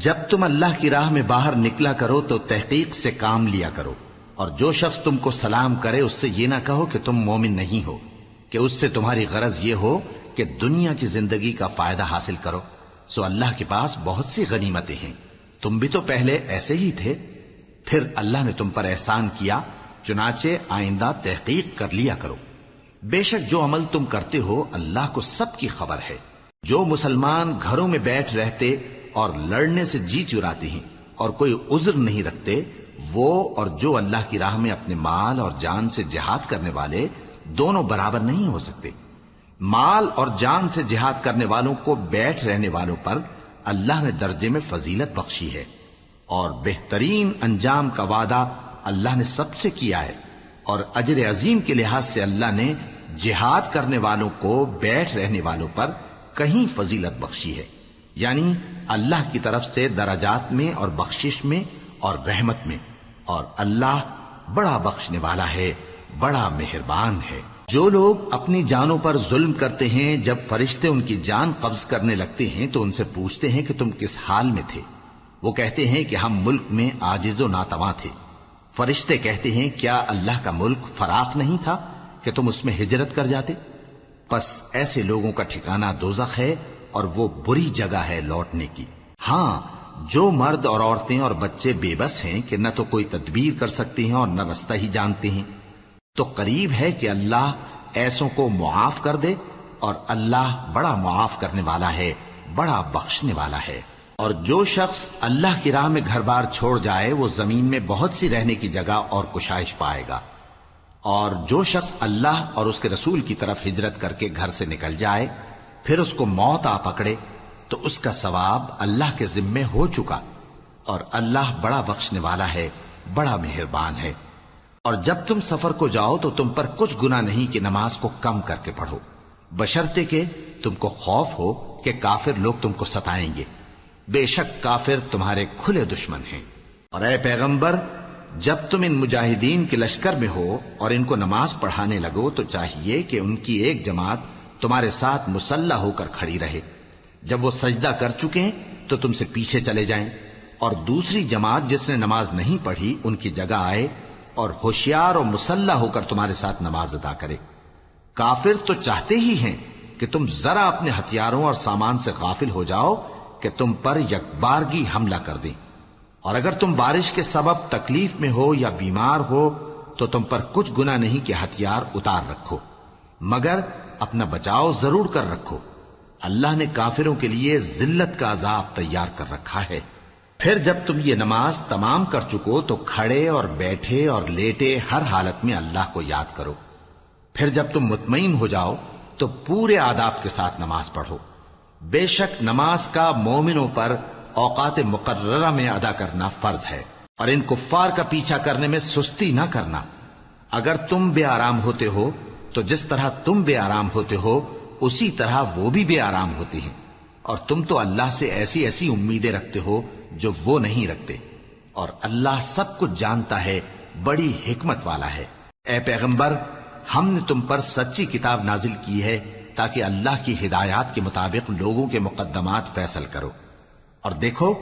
جب تم اللہ کی راہ میں باہر نکلا کرو تو تحقیق سے کام لیا کرو، اور جو شخص تم کو سلام کرے اس سے یہ نہ کہو کہ تم مومن نہیں ہو، کہ اس سے تمہاری غرض یہ ہو کہ دنیا کی زندگی کا فائدہ حاصل کرو۔ سو اللہ کے پاس بہت سی غنیمتیں ہیں، تم بھی تو پہلے ایسے ہی تھے، پھر اللہ نے تم پر احسان کیا، چنانچہ آئندہ تحقیق کر لیا کرو۔ بے شک جو عمل تم کرتے ہو اللہ کو سب کی خبر ہے۔ جو مسلمان گھروں میں بیٹھ رہتے اور لڑنے سے جی چراتے ہیں اور کوئی عذر نہیں رکھتے، وہ اور جو اللہ کی راہ میں اپنے مال اور جان سے جہاد کرنے والے دونوں برابر نہیں ہو سکتے۔ مال اور جان سے جہاد کرنے والوں کو بیٹھ رہنے والوں پر اللہ نے درجے میں فضیلت بخشی ہے، اور بہترین انجام کا وعدہ اللہ نے سب سے کیا ہے، اور اجر عظیم کے لحاظ سے اللہ نے جہاد کرنے والوں کو بیٹھ رہنے والوں پر کہیں فضیلت بخشی ہے، یعنی اللہ کی طرف سے درجات میں اور بخشش میں اور رحمت میں، اور اللہ بڑا بخشنے والا ہے بڑا مہربان ہے۔ جو لوگ اپنی جانوں پر ظلم کرتے ہیں، جب فرشتے ان کی جان قبض کرنے لگتے ہیں تو ان سے پوچھتے ہیں کہ تم کس حال میں تھے؟ وہ کہتے ہیں کہ ہم ملک میں عاجز و ناتواں تھے۔ فرشتے کہتے ہیں کیا اللہ کا ملک فراخ نہیں تھا کہ تم اس میں ہجرت کر جاتے؟ پس ایسے لوگوں کا ٹھکانہ دوزخ ہے اور وہ بری جگہ ہے لوٹنے کی۔ ہاں، جو مرد اور عورتیں اور بچے بے بس ہیں کہ نہ تو کوئی تدبیر کر سکتے ہیں اور نہ رستہ ہی جانتے ہیں، تو قریب ہے کہ اللہ ایسوں کو معاف کر دے، اور اللہ بڑا معاف کرنے والا ہے، بڑا بخشنے والا ہے۔ اور جو شخص اللہ کی راہ میں گھر بار چھوڑ جائے وہ زمین میں بہت سی رہنے کی جگہ اور کشائش پائے گا، اور جو شخص اللہ اور اس کے رسول کی طرف ہجرت کر کے گھر سے نکل جائے پھر اس کو موت آ پکڑے تو اس کا ثواب اللہ کے ذمے ہو چکا، اور اللہ بڑا بخشنے والا ہے، بڑا مہربان ہے۔ اور جب تم سفر کو جاؤ تو تم پر کچھ گناہ نہیں کہ نماز کو کم کر کے پڑھو، بشرطے کہ تم کو خوف ہو کہ کافر لوگ تم کو ستائیں گے، بے شک کافر تمہارے کھلے دشمن ہیں۔ اور اے پیغمبر، جب تم ان مجاہدین کے لشکر میں ہو اور ان کو نماز پڑھانے لگو تو چاہیے کہ ان کی ایک جماعت تمہارے ساتھ مسلح ہو کر کھڑی رہے، جب وہ سجدہ کر چکے تو تم سے پیچھے چلے جائیں، اور دوسری جماعت جس نے نماز نہیں پڑھی ان کی جگہ آئے اور ہوشیار اور مسلح ہو کر تمہارے ساتھ نماز ادا کرے۔ کافر تو چاہتے ہی ہیں کہ تم ذرا اپنے ہتھیاروں اور سامان سے غافل ہو جاؤ کہ تم پر یکبارگی حملہ کر دیں، اور اگر تم بارش کے سبب تکلیف میں ہو یا بیمار ہو تو تم پر کچھ گناہ نہیں کہ ہتھیار اتار رکھو، مگر اپنا بچاؤ ضرور کر رکھو۔ اللہ نے کافروں کے لیے ذلت کا عذاب تیار کر رکھا ہے۔ پھر جب تم یہ نماز تمام کر چکو تو کھڑے اور بیٹھے اور لیٹے ہر حالت میں اللہ کو یاد کرو۔ پھر جب تم مطمئن ہو جاؤ تو پورے آداب کے ساتھ نماز پڑھو۔ بے شک نماز کا مومنوں پر اوقات مقررہ میں ادا کرنا فرض ہے، اور ان کفار کا پیچھا کرنے میں سستی نہ کرنا۔ اگر تم بے آرام ہوتے ہو تو جس طرح تم بے آرام ہوتے ہو اسی طرح وہ بھی بے آرام ہوتے ہیں، اور تم تو اللہ سے ایسی ایسی امیدیں رکھتے ہو جو وہ نہیں رکھتے، اور اللہ سب کچھ جانتا ہے، بڑی حکمت والا ہے۔ اے پیغمبر، ہم نے تم پر سچی کتاب نازل کی ہے تاکہ اللہ کی ہدایات کے مطابق لوگوں کے مقدمات فیصل کرو، اور دیکھو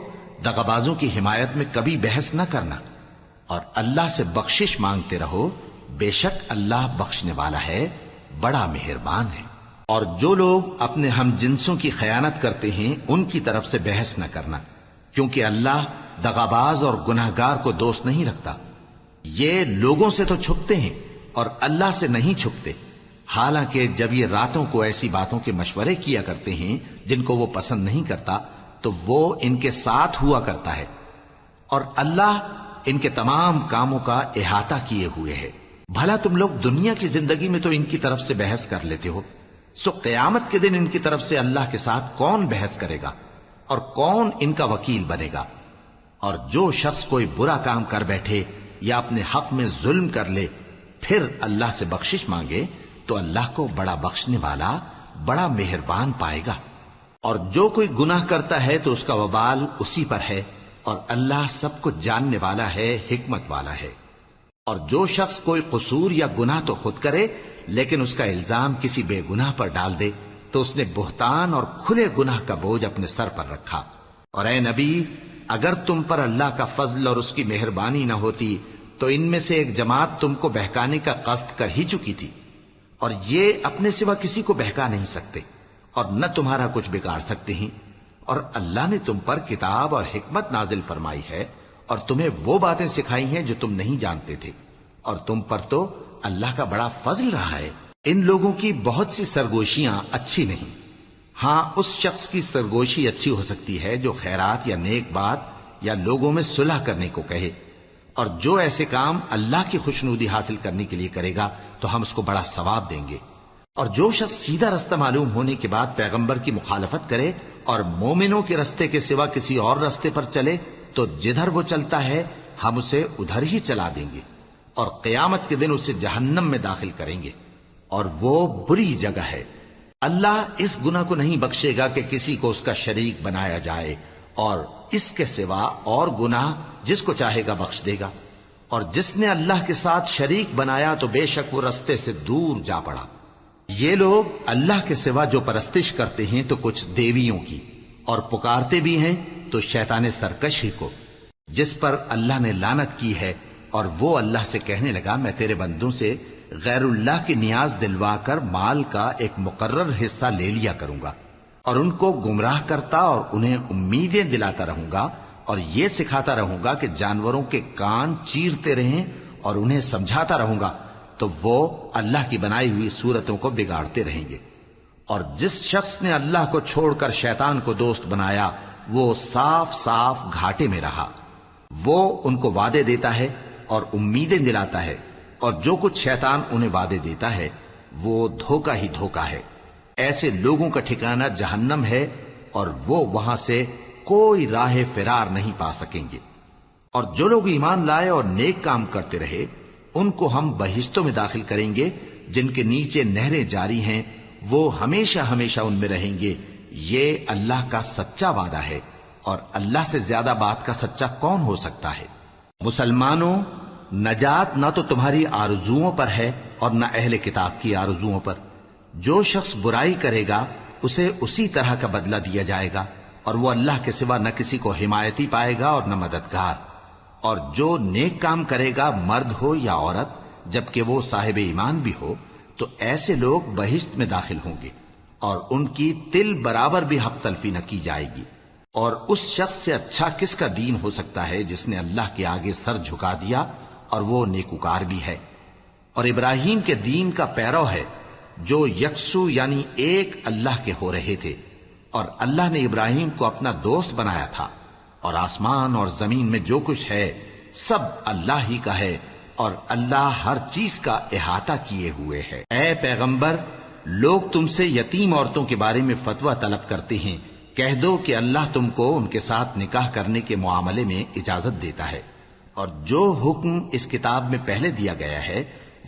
دغابازوں کی حمایت میں کبھی بحث نہ کرنا، اور اللہ سے بخشش مانگتے رہو، بے شک اللہ بخشنے والا ہے، بڑا مہربان ہے۔ اور جو لوگ اپنے ہم جنسوں کی خیانت کرتے ہیں ان کی طرف سے بحث نہ کرنا، کیونکہ اللہ دغاباز اور گناہگار کو دوست نہیں رکھتا۔ یہ لوگوں سے تو چھپتے ہیں اور اللہ سے نہیں چھپتے، حالانکہ جب یہ راتوں کو ایسی باتوں کے مشورے کیا کرتے ہیں جن کو وہ پسند نہیں کرتا تو وہ ان کے ساتھ ہوا کرتا ہے، اور اللہ ان کے تمام کاموں کا احاطہ کیے ہوئے ہے۔ بھلا تم لوگ دنیا کی زندگی میں تو ان کی طرف سے بحث کر لیتے ہو، سو قیامت کے دن ان کی طرف سے اللہ کے ساتھ کون بحث کرے گا اور کون ان کا وکیل بنے گا؟ اور جو شخص کوئی برا کام کر بیٹھے یا اپنے حق میں ظلم کر لے پھر اللہ سے بخشش مانگے تو اللہ کو بڑا بخشنے والا، بڑا مہربان پائے گا۔ اور جو کوئی گناہ کرتا ہے تو اس کا وبال اسی پر ہے، اور اللہ سب کچھ جاننے والا ہے، حکمت والا ہے۔ اور جو شخص کوئی قصور یا گناہ تو خود کرے لیکن اس کا الزام کسی بے گناہ پر ڈال دے تو اس نے بہتان اور کھلے گناہ کا بوجھ اپنے سر پر رکھا۔ اور اے نبی، اگر تم پر اللہ کا فضل اور اس کی مہربانی نہ ہوتی تو ان میں سے ایک جماعت تم کو بہکانے کا قصد کر ہی چکی تھی، اور یہ اپنے سوا کسی کو بہکا نہیں سکتے اور نہ تمہارا کچھ بگاڑ سکتے ہیں۔ اور اللہ نے تم پر کتاب اور حکمت نازل فرمائی ہے اور تمہیں وہ باتیں سکھائی ہیں جو تم نہیں جانتے تھے، اور تم پر تو اللہ کا بڑا فضل رہا ہے۔ ان لوگوں کی بہت سی سرگوشیاں اچھی نہیں، ہاں اس شخص کی سرگوشی اچھی ہو سکتی ہے جو خیرات یا نیک بات یا لوگوں میں صلح کرنے کو کہے، اور جو ایسے کام اللہ کی خوشنودی حاصل کرنے کے لیے کرے گا تو ہم اس کو بڑا ثواب دیں گے۔ اور جو شخص سیدھا رستہ معلوم ہونے کے بعد پیغمبر کی مخالفت کرے اور مومنوں کے رستے کے سوا کسی اور رستے پر چلے تو جدھر وہ چلتا ہے ہم اسے ادھر ہی چلا دیں گے، اور قیامت کے دن اسے جہنم میں داخل کریں گے، اور وہ بری جگہ ہے۔ اللہ اس گناہ کو نہیں بخشے گا کہ کسی کو اس کا شریک بنایا جائے، اور اس کے سوا اور گناہ جس کو چاہے گا بخش دے گا۔ اور جس نے اللہ کے ساتھ شریک بنایا تو بے شک وہ رستے سے دور جا پڑا۔ یہ لوگ اللہ کے سوا جو پرستش کرتے ہیں تو کچھ دیویوں کی، اور پکارتے بھی ہیں تو شیطان سرکش ہی کو، جس پر اللہ نے لعنت کی ہے۔ اور وہ اللہ سے کہنے لگا میں تیرے بندوں سے غیر اللہ کی نیاز دلوا کر مال کا ایک مقرر حصہ لے لیا کروں گا، اور ان کو گمراہ کرتا اور انہیں امیدیں دلاتا رہوں گا، اور یہ سکھاتا رہوں گا کہ جانوروں کے کان چیرتے رہیں، اور انہیں سمجھاتا رہوں گا تو وہ اللہ کی بنائی ہوئی صورتوں کو بگاڑتے رہیں گے۔ اور جس شخص نے اللہ کو چھوڑ کر شیطان کو دوست بنایا وہ صاف صاف گھاٹے میں رہا۔ وہ ان کو وعدے دیتا ہے اور امیدیں دلاتا ہے، اور جو کچھ شیطان انہیں وعدے دیتا ہے وہ دھوکہ ہی دھوکہ ہے۔ ایسے لوگوں کا ٹھکانہ جہنم ہے، اور وہ وہاں سے کوئی راہ فرار نہیں پا سکیں گے۔ اور جو لوگ ایمان لائے اور نیک کام کرتے رہے ان کو ہم بہشتوں میں داخل کریں گے جن کے نیچے نہریں جاری ہیں، وہ ہمیشہ ہمیشہ ان میں رہیں گے۔ یہ اللہ کا سچا وعدہ ہے، اور اللہ سے زیادہ بات کا سچا کون ہو سکتا ہے؟ مسلمانوں، نجات نہ تو تمہاری آرزوؤں پر ہے اور نہ اہل کتاب کی آرزوؤں پر۔ جو شخص برائی کرے گا اسے اسی طرح کا بدلہ دیا جائے گا، اور وہ اللہ کے سوا نہ کسی کو حمایتی پائے گا اور نہ مددگار۔ اور جو نیک کام کرے گا مرد ہو یا عورت، جبکہ وہ صاحب ایمان بھی ہو، تو ایسے لوگ بہشت میں داخل ہوں گے، اور ان کی تل برابر بھی حق تلفی نہ کی جائے گی۔ اور اس شخص سے اچھا کس کا دین ہو سکتا ہے جس نے اللہ کے آگے سر جھکا دیا اور وہ نیکوکار بھی ہے۔ اور ابراہیم کے دین کا پیرو ہے جو یکسو یعنی ایک اللہ کے ہو رہے تھے، اور اللہ نے ابراہیم کو اپنا دوست بنایا تھا۔ اور آسمان اور زمین میں جو کچھ ہے سب اللہ ہی کا ہے، اور اللہ ہر چیز کا احاطہ کیے ہوئے ہے۔ اے پیغمبر، لوگ تم سے یتیم عورتوں کے بارے میں فتویٰ طلب کرتے ہیں، کہہ دو کہ اللہ تم کو ان کے ساتھ نکاح کرنے کے معاملے میں اجازت دیتا ہے، اور جو حکم اس کتاب میں پہلے دیا گیا ہے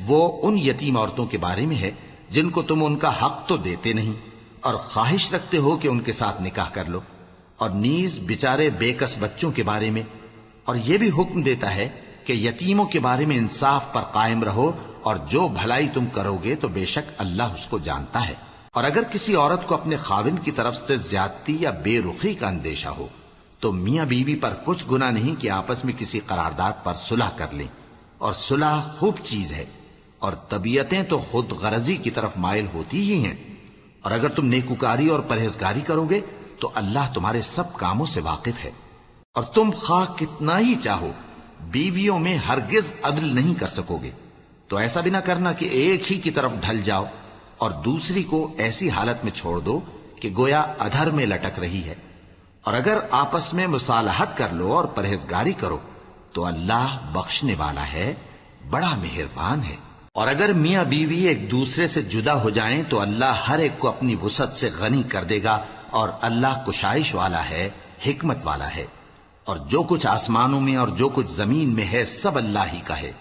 وہ ان یتیم عورتوں کے بارے میں ہے جن کو تم ان کا حق تو دیتے نہیں، اور خواہش رکھتے ہو کہ ان کے ساتھ نکاح کر لو، اور نیز بیچارے بے کس بچوں کے بارے میں۔ اور یہ بھی حکم دیتا ہے کہ یتیموں کے بارے میں انصاف پر قائم رہو، اور جو بھلائی تم کرو گے تو بے شک اللہ اس کو جانتا ہے۔ اور اگر کسی عورت کو اپنے خاوند کی طرف سے زیادتی یا بے رخی کا اندیشہ ہو تو میاں بیوی پر کچھ گناہ نہیں کہ آپس میں کسی قرارداد پر صلح کر لیں، اور صلح خوب چیز ہے، اور طبیعتیں تو خود غرضی کی طرف مائل ہوتی ہی ہیں۔ اور اگر تم نیکوکاری اور پرہیزگاری کرو گے تو اللہ تمہارے سب کاموں سے واقف ہے۔ اور تم خواہ کتنا ہی چاہو بیویوں میں ہرگز عدل نہیں کر سکو گے، تو ایسا بھی نہ کرنا کہ ایک ہی کی طرف ڈھل جاؤ اور دوسری کو ایسی حالت میں چھوڑ دو کہ گویا ادھر میں لٹک رہی ہے۔ اور اگر آپس میں مصالحت کر لو اور پرہیزگاری کرو تو اللہ بخشنے والا ہے، بڑا مہربان ہے۔ اور اگر میاں بیوی ایک دوسرے سے جدا ہو جائیں تو اللہ ہر ایک کو اپنی وسعت سے غنی کر دے گا، اور اللہ کشائش والا ہے، حکمت والا ہے۔ اور جو کچھ آسمانوں میں اور جو کچھ زمین میں ہے سب اللہ ہی کا ہے۔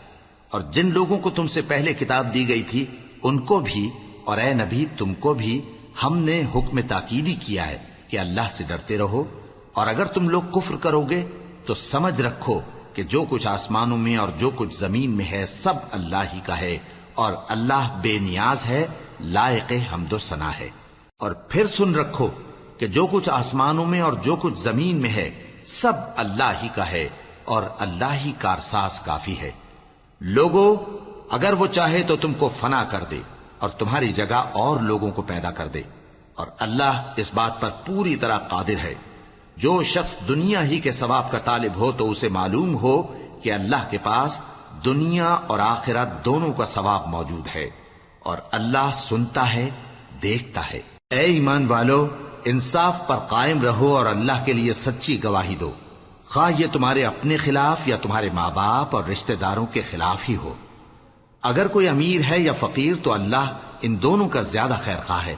اور جن لوگوں کو تم سے پہلے کتاب دی گئی تھی ان کو بھی اور اے نبی تم کو بھی ہم نے حکم تاکیدی کیا ہے کہ اللہ سے ڈرتے رہو، اور اگر تم لوگ کفر کرو گے تو سمجھ رکھو کہ جو کچھ آسمانوں میں اور جو کچھ زمین میں ہے سب اللہ ہی کا ہے، اور اللہ بے نیاز ہے، لائق حمد و ثنا ہے۔ اور پھر سن رکھو کہ جو کچھ آسمانوں میں اور جو کچھ زمین میں ہے سب اللہ ہی کا ہے، اور اللہ ہی کارساز کافی ہے۔ لوگو، اگر وہ چاہے تو تم کو فنا کر دے اور تمہاری جگہ اور لوگوں کو پیدا کر دے، اور اللہ اس بات پر پوری طرح قادر ہے۔ جو شخص دنیا ہی کے ثواب کا طالب ہو تو اسے معلوم ہو کہ اللہ کے پاس دنیا اور آخرت دونوں کا ثواب موجود ہے، اور اللہ سنتا ہے، دیکھتا ہے۔ اے ایمان والو، انصاف پر قائم رہو اور اللہ کے لیے سچی گواہی دو، خواہ یہ تمہارے اپنے خلاف یا تمہارے ماں باپ اور رشتہ داروں کے خلاف ہی ہو۔ اگر کوئی امیر ہے یا فقیر تو اللہ ان دونوں کا زیادہ خیر خواہ ہے،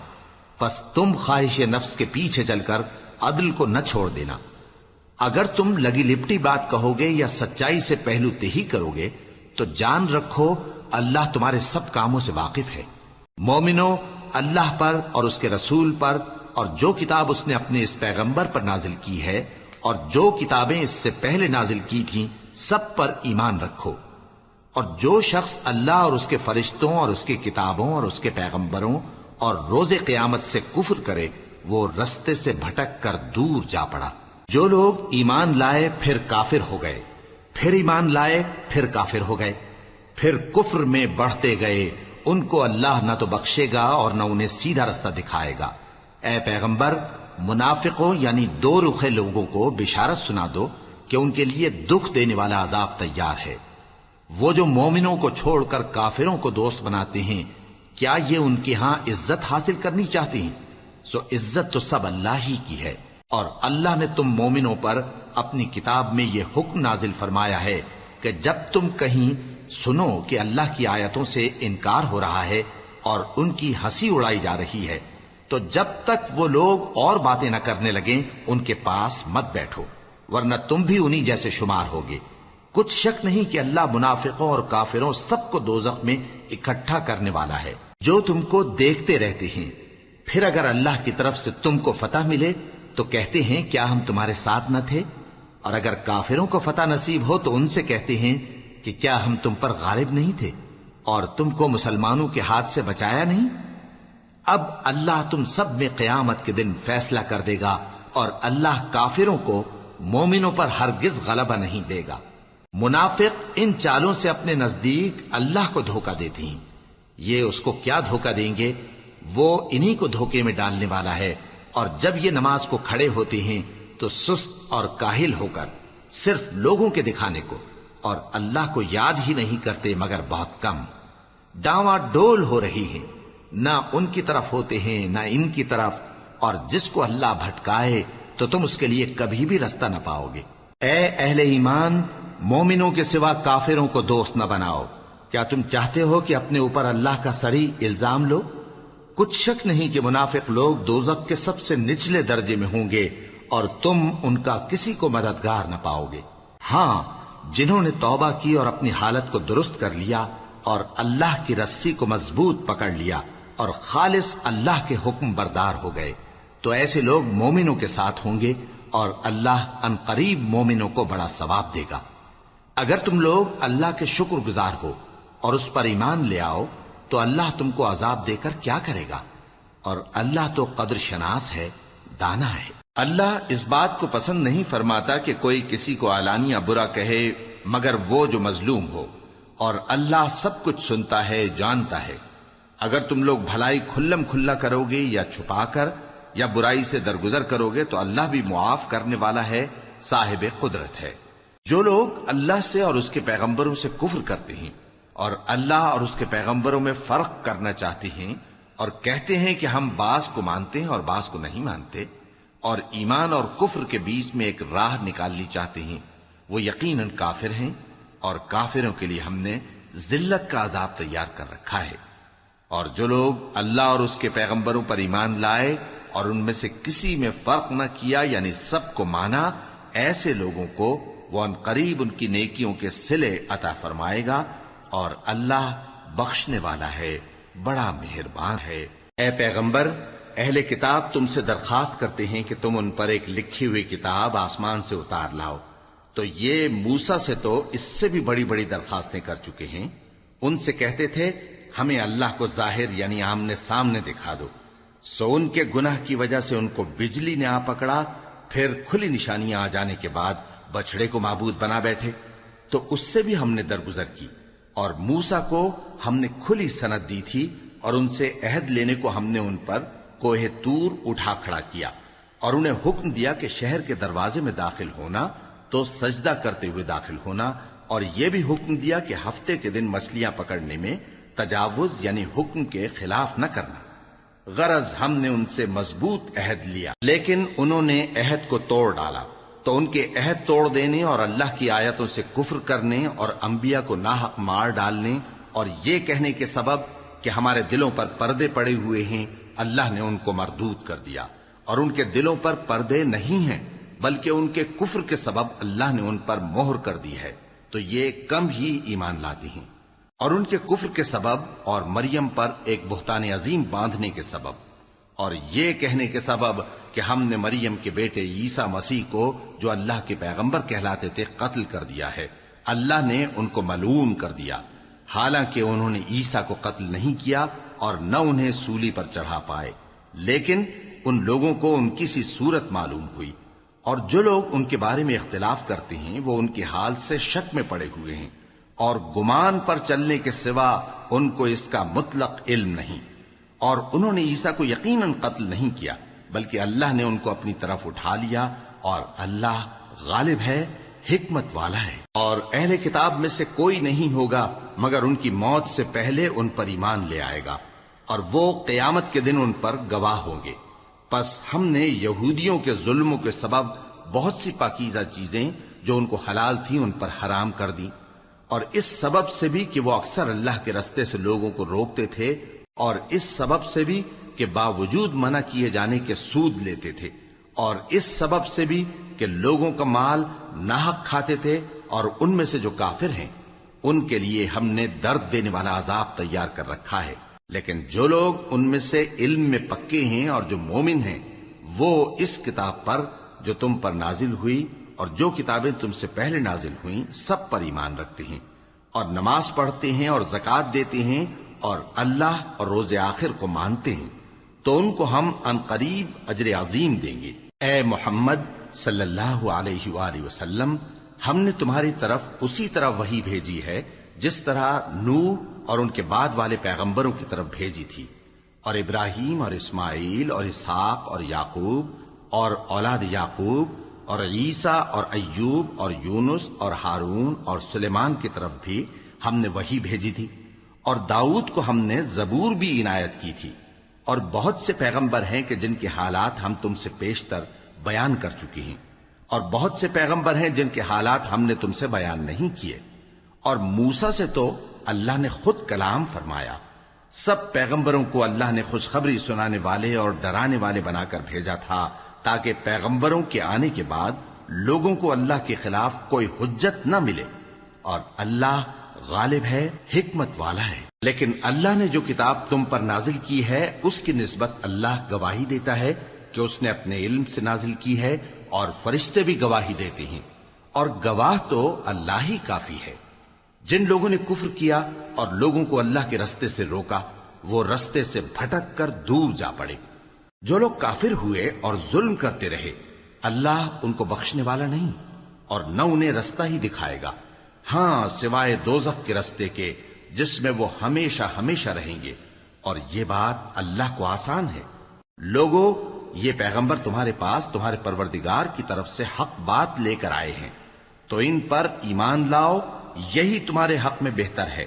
پس تم خواہش نفس کے پیچھے چل کر عدل کو نہ چھوڑ دینا۔ اگر تم لگی لپٹی بات کہو گے یا سچائی سے پہلو تہی کرو گے تو جان رکھو اللہ تمہارے سب کاموں سے واقف ہے۔ مومنو، اللہ پر اور اس کے رسول پر اور جو کتاب اس نے اپنے اس پیغمبر پر نازل کی ہے اور جو کتابیں اس سے پہلے نازل کی تھیں سب پر ایمان رکھو، اور جو شخص اللہ اور اس کے فرشتوں اور اس کی کتابوں اور اس کے پیغمبروں اور روز قیامت سے کفر کرے وہ رستے سے بھٹک کر دور جا پڑا۔ جو لوگ ایمان لائے پھر کافر ہو گئے، پھر ایمان لائے پھر کافر ہو گئے، پھر کفر میں بڑھتے گئے، ان کو اللہ نہ تو بخشے گا اور نہ انہیں سیدھا رستہ دکھائے گا۔ اے پیغمبر، منافقوں یعنی دو رخے لوگوں کو بشارت سنا دو کہ ان کے لیے دکھ دینے والا عذاب تیار ہے۔ وہ جو مومنوں کو چھوڑ کر کافروں کو دوست بناتے ہیں، کیا یہ ان کے ہاں عزت حاصل کرنی چاہتے ہیں؟ سو عزت تو سب اللہ ہی کی ہے، اور اللہ نے تم مومنوں پر اپنی کتاب میں یہ حکم نازل فرمایا ہے کہ جب تم کہیں سنو کہ اللہ کی آیتوں سے انکار ہو رہا ہے اور ان کی ہنسی اڑائی جا رہی ہے، تو جب تک وہ لوگ اور باتیں نہ کرنے لگیں ان کے پاس مت بیٹھو، ورنہ تم بھی انہی جیسے شمار ہوگے۔ کچھ شک نہیں کہ اللہ منافقوں اور کافروں سب کو دوزخ میں اکٹھا کرنے والا ہے۔ جو تم کو دیکھتے رہتے ہیں، پھر اگر اللہ کی طرف سے تم کو فتح ملے تو کہتے ہیں کیا ہم تمہارے ساتھ نہ تھے، اور اگر کافروں کو فتح نصیب ہو تو ان سے کہتے ہیں کہ کیا ہم تم پر غالب نہیں تھے اور تم کو مسلمانوں کے ہاتھ سے بچایا نہیں۔ اب اللہ تم سب میں قیامت کے دن فیصلہ کر دے گا، اور اللہ کافروں کو مومنوں پر ہرگز غلبہ نہیں دے گا۔ منافق ان چالوں سے اپنے نزدیک اللہ کو دھوکہ دیتے ہیں، یہ اس کو کیا دھوکہ دیں گے، وہ انہی کو دھوکے میں ڈالنے والا ہے۔ اور جب یہ نماز کو کھڑے ہوتے ہیں تو سست اور کاہل ہو کر صرف لوگوں کے دکھانے کو، اور اللہ کو یاد ہی نہیں کرتے مگر بہت کم۔ ڈاواں ڈول ہو رہی ہیں، نہ ان کی طرف ہوتے ہیں نہ ان کی طرف، اور جس کو اللہ بھٹکائے تو تم اس کے لیے کبھی بھی رستہ نہ پاؤ گے۔ اے اہل ایمان، مومنوں کے سوا کافروں کو دوست نہ بناؤ۔ کیا تم چاہتے ہو کہ اپنے اوپر اللہ کا صریح الزام لو؟ کچھ شک نہیں کہ منافق لوگ دوزخ کے سب سے نچلے درجے میں ہوں گے، اور تم ان کا کسی کو مددگار نہ پاؤ گے۔ ہاں، جنہوں نے توبہ کی اور اپنی حالت کو درست کر لیا اور اللہ کی رسی کو مضبوط پکڑ لیا اور خالص اللہ کے حکم بردار ہو گئے، تو ایسے لوگ مومنوں کے ساتھ ہوں گے، اور اللہ ان قریب مومنوں کو بڑا ثواب دے گا۔ اگر تم لوگ اللہ کے شکر گزار ہو اور اس پر ایمان لے آؤ تو اللہ تم کو عذاب دے کر کیا کرے گا، اور اللہ تو قدر شناس ہے، دانا ہے۔ اللہ اس بات کو پسند نہیں فرماتا کہ کوئی کسی کو علانیہ برا کہے مگر وہ جو مظلوم ہو، اور اللہ سب کچھ سنتا ہے، جانتا ہے۔ اگر تم لوگ بھلائی کھلم کھلا کرو گے یا چھپا کر یا برائی سے درگزر کرو گے تو اللہ بھی معاف کرنے والا ہے، صاحب قدرت ہے۔ جو لوگ اللہ سے اور اس کے پیغمبروں سے کفر کرتے ہیں اور اللہ اور اس کے پیغمبروں میں فرق کرنا چاہتے ہیں اور کہتے ہیں کہ ہم بعض کو مانتے ہیں اور بعض کو نہیں مانتے، اور ایمان اور کفر کے بیچ میں ایک راہ نکالنی چاہتے ہیں، وہ یقیناً کافر ہیں، اور کافروں کے لیے ہم نے ذلت کا عذاب تیار کر رکھا ہے۔ اور جو لوگ اللہ اور اس کے پیغمبروں پر ایمان لائے اور ان میں سے کسی میں فرق نہ کیا یعنی سب کو مانا، ایسے لوگوں کو وہ ان قریب ان کی نیکیوں کے صلے عطا فرمائے گا، اور اللہ بخشنے والا ہے، بڑا مہربان ہے۔ اے پیغمبر، اہل کتاب تم سے درخواست کرتے ہیں کہ تم ان پر ایک لکھی ہوئی کتاب آسمان سے اتار لاؤ، تو یہ موسیٰ سے تو اس سے بھی بڑی بڑی درخواستیں کر چکے ہیں۔ ان سے کہتے تھے ہمیں اللہ کو ظاہر یعنی آمنے سامنے دکھا دو، سو ان کے گناہ کی وجہ سے ان کو بجلی نے آ پکڑا، پھر کھلی نشانیاں آ جانے کے بعد بچڑے کو معبود بنا بیٹھے، تو اس سے بھی ہم نے درگزر کی، اور موسیٰ کو ہم نے کھلی سند دی تھی، اور ان سے عہد لینے کو ہم نے ان پر کوہ طور اٹھا کھڑا کیا، اور انہیں حکم دیا کہ شہر کے دروازے میں داخل ہونا تو سجدہ کرتے ہوئے داخل ہونا، اور یہ بھی حکم دیا کہ ہفتے کے دن مچھلیاں پکڑنے میں تجاوز یعنی حکم کے خلاف نہ کرنا۔ غرض ہم نے ان سے مضبوط عہد لیا، لیکن انہوں نے عہد کو توڑ ڈالا، تو ان کے عہد توڑ دینے اور اللہ کی آیتوں سے کفر کرنے اور انبیاء کو ناحق مار ڈالنے اور یہ کہنے کے سبب کہ ہمارے دلوں پر پردے پڑے ہوئے ہیں، اللہ نے ان کو مردود کر دیا، اور ان کے دلوں پر پردے نہیں ہیں بلکہ ان کے کفر کے سبب اللہ نے ان پر مہر کر دی ہے، تو یہ کم ہی ایمان لاتے ہیں۔ اور ان کے کفر کے سبب اور مریم پر ایک بہتان عظیم باندھنے کے سبب اور یہ کہنے کے سبب کہ ہم نے مریم کے بیٹے عیسیٰ مسیح کو جو اللہ کے پیغمبر کہلاتے تھے قتل کر دیا ہے، اللہ نے ان کو ملعون کر دیا، حالانکہ انہوں نے عیسیٰ کو قتل نہیں کیا اور نہ انہیں سولی پر چڑھا پائے، لیکن ان لوگوں کو ان کی سی صورت معلوم ہوئی، اور جو لوگ ان کے بارے میں اختلاف کرتے ہیں وہ ان کے حال سے شک میں پڑے ہوئے ہیں، اور گمان پر چلنے کے سوا ان کو اس کا مطلق علم نہیں، اور انہوں نے عیسیٰ کو یقیناً قتل نہیں کیا بلکہ اللہ نے ان کو اپنی طرف اٹھا لیا، اور اللہ غالب ہے، حکمت والا ہے۔ اور اہل کتاب میں سے کوئی نہیں ہوگا مگر ان کی موت سے پہلے ان پر ایمان لے آئے گا، اور وہ قیامت کے دن ان پر گواہ ہوں گے۔ پس ہم نے یہودیوں کے ظلموں کے سبب بہت سی پاکیزہ چیزیں جو ان کو حلال تھیں ان پر حرام کر دی، اور اس سبب سے بھی کہ وہ اکثر اللہ کے رستے سے لوگوں کو روکتے تھے، اور اس سبب سے بھی کہ باوجود منع کیے جانے کے سود لیتے تھے، اور اس سبب سے بھی کہ لوگوں کا مال ناحق کھاتے تھے، اور ان میں سے جو کافر ہیں ان کے لیے ہم نے درد دینے والا عذاب تیار کر رکھا ہے۔ لیکن جو لوگ ان میں سے علم میں پکے ہیں اور جو مومن ہیں وہ اس کتاب پر جو تم پر نازل ہوئی اور جو کتابیں تم سے پہلے نازل ہوئیں سب پر ایمان رکھتے ہیں، اور نماز پڑھتے ہیں اور زکوٰۃ دیتے ہیں، اور اللہ اور روز آخر کو مانتے ہیں، تو ان کو ہم عنقریب اجر عظیم دیں گے۔ اے محمد صلی اللہ علیہ وآلہ وسلم، ہم نے تمہاری طرف اسی طرح وحی بھیجی ہے جس طرح نوح اور ان کے بعد والے پیغمبروں کی طرف بھیجی تھی، اور ابراہیم اور اسماعیل اور اسحاق اور یعقوب اور اولاد یعقوب اور عیسیٰ اور ایوب اور یونس اور ہارون اور سلیمان کی طرف بھی ہم نے وحی بھیجی تھی، اور داؤد کو ہم نے زبور بھی عنایت کی تھی، اور بہت سے پیغمبر ہیں کہ جن کے حالات ہم تم سے پیشتر بیان کر چکے ہیں، اور بہت سے پیغمبر ہیں جن کے حالات ہم نے تم سے بیان نہیں کیے، اور موسیٰ سے تو اللہ نے خود کلام فرمایا۔ سب پیغمبروں کو اللہ نے خوشخبری سنانے والے اور ڈرانے والے بنا کر بھیجا تھا تاکہ پیغمبروں کے آنے کے بعد لوگوں کو اللہ کے خلاف کوئی حجت نہ ملے، اور اللہ غالب ہے، حکمت والا ہے۔ لیکن اللہ نے جو کتاب تم پر نازل کی ہے اس کی نسبت اللہ گواہی دیتا ہے کہ اس نے اپنے علم سے نازل کی ہے، اور فرشتے بھی گواہی دیتے ہیں، اور گواہ تو اللہ ہی کافی ہے۔ جن لوگوں نے کفر کیا اور لوگوں کو اللہ کے رستے سے روکا وہ رستے سے بھٹک کر دور جا پڑے۔ جو لوگ کافر ہوئے اور ظلم کرتے رہے اللہ ان کو بخشنے والا نہیں، اور نہ انہیں رستہ ہی دکھائے گا، ہاں سوائے دوزخ کے رستے کے جس میں وہ ہمیشہ ہمیشہ رہیں گے، اور یہ بات اللہ کو آسان ہے۔ لوگو، یہ پیغمبر تمہارے پاس تمہارے پروردگار کی طرف سے حق بات لے کر آئے ہیں، تو ان پر ایمان لاؤ، یہی تمہارے حق میں بہتر ہے،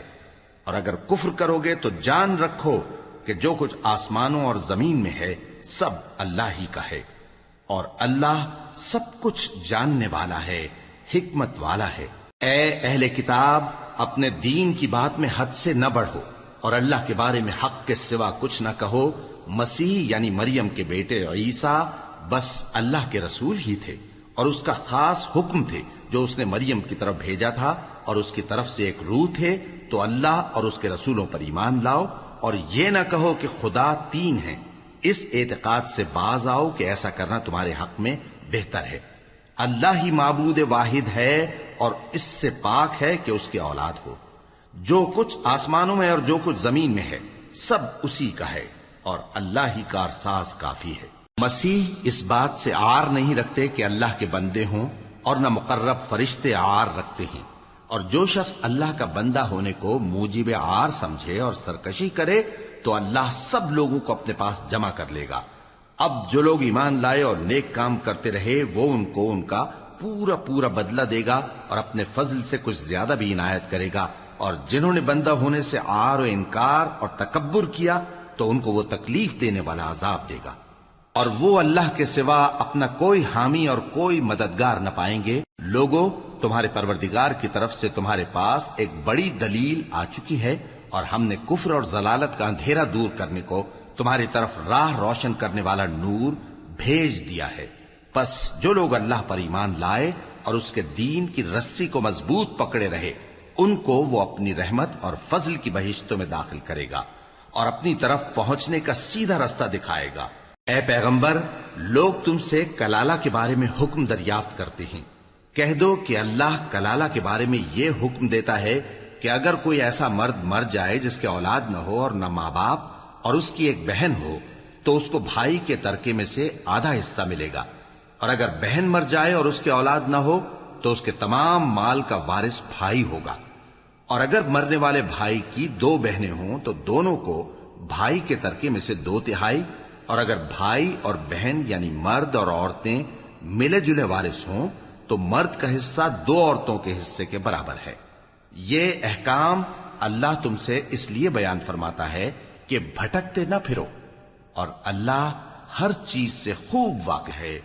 اور اگر کفر کرو گے تو جان رکھو کہ جو کچھ آسمانوں اور زمین میں ہے سب اللہ ہی کا ہے، اور اللہ سب کچھ جاننے والا ہے، حکمت والا ہے۔ اے اہل کتاب، اپنے دین کی بات میں حد سے نہ بڑھو، اور اللہ کے بارے میں حق کے سوا کچھ نہ کہو۔ مسیح یعنی مریم کے بیٹے عیسیٰ بس اللہ کے رسول ہی تھے، اور اس کا خاص حکم تھے جو اس نے مریم کی طرف بھیجا تھا، اور اس کی طرف سے ایک روح تھے، تو اللہ اور اس کے رسولوں پر ایمان لاؤ، اور یہ نہ کہو کہ خدا تین ہیں، اس اعتقاد سے باز آؤ کہ ایسا کرنا تمہارے حق میں بہتر ہے۔ اللہ ہی معبود واحد ہے اور اس سے پاک ہے کہ اس کی اولاد ہو۔ جو کچھ آسمانوں میں اور جو کچھ زمین میں ہے سب اسی کا ہے، اور اللہ ہی کارساز کافی ہے۔ مسیح اس بات سے عار نہیں رکھتے کہ اللہ کے بندے ہوں، اور نہ مقرب فرشتے عار رکھتے ہیں، اور جو شخص اللہ کا بندہ ہونے کو موجب عار سمجھے اور سرکشی کرے تو اللہ سب لوگوں کو اپنے پاس جمع کر لے گا۔ اب جو لوگ ایمان لائے اور نیک کام کرتے رہے وہ ان کو ان کا پورا پورا بدلہ دے گا، اور اپنے فضل سے کچھ زیادہ بھی عنایت کرے گا، اور جنہوں نے بندہ ہونے سے عار و انکار اور تکبر کیا تو ان کو وہ تکلیف دینے والا عذاب دے گا، اور وہ اللہ کے سوا اپنا کوئی حامی اور کوئی مددگار نہ پائیں گے۔ لوگوں، تمہارے پروردگار کی طرف سے تمہارے پاس ایک بڑی دلیل آ چکی ہے، اور ہم نے کفر اور ضلالت کا اندھیرا دور کرنے کو تمہاری طرف راہ روشن کرنے والا نور بھیج دیا ہے۔ پس جو لوگ اللہ پر ایمان لائے اور اس کے دین کی رسی کو مضبوط پکڑے رہے ان کو وہ اپنی رحمت اور فضل کی بہشتوں میں داخل کرے گا، اور اپنی طرف پہنچنے کا سیدھا راستہ دکھائے گا۔ اے پیغمبر، لوگ تم سے کلالہ کے بارے میں حکم دریافت کرتے ہیں کہہ دو کہ اللہ کلالہ کے بارے میں یہ حکم دیتا ہے کہ اگر کوئی ایسا مرد مر جائے جس کے اولاد نہ ہو اور نہ ماں باپ اور اس کی ایک بہن ہو تو اس کو بھائی کے ترکے میں سے آدھا حصہ ملے گا، اور اگر بہن مر جائے اور اس کے اولاد نہ ہو تو اس کے تمام مال کا وارث بھائی ہوگا، اور اگر مرنے والے بھائی کی دو بہنیں ہوں تو دونوں کو بھائی کے ترکے میں سے 2/3، اور اگر بھائی اور بہن یعنی مرد اور عورتیں ملے جلے وارث ہوں تو مرد کا حصہ 2 عورتوں کے حصے کے برابر ہے۔ یہ احکام اللہ تم سے اس لیے بیان فرماتا ہے کہ بھٹکتے نہ پھرو، اور اللہ ہر چیز سے خوب واقف ہے۔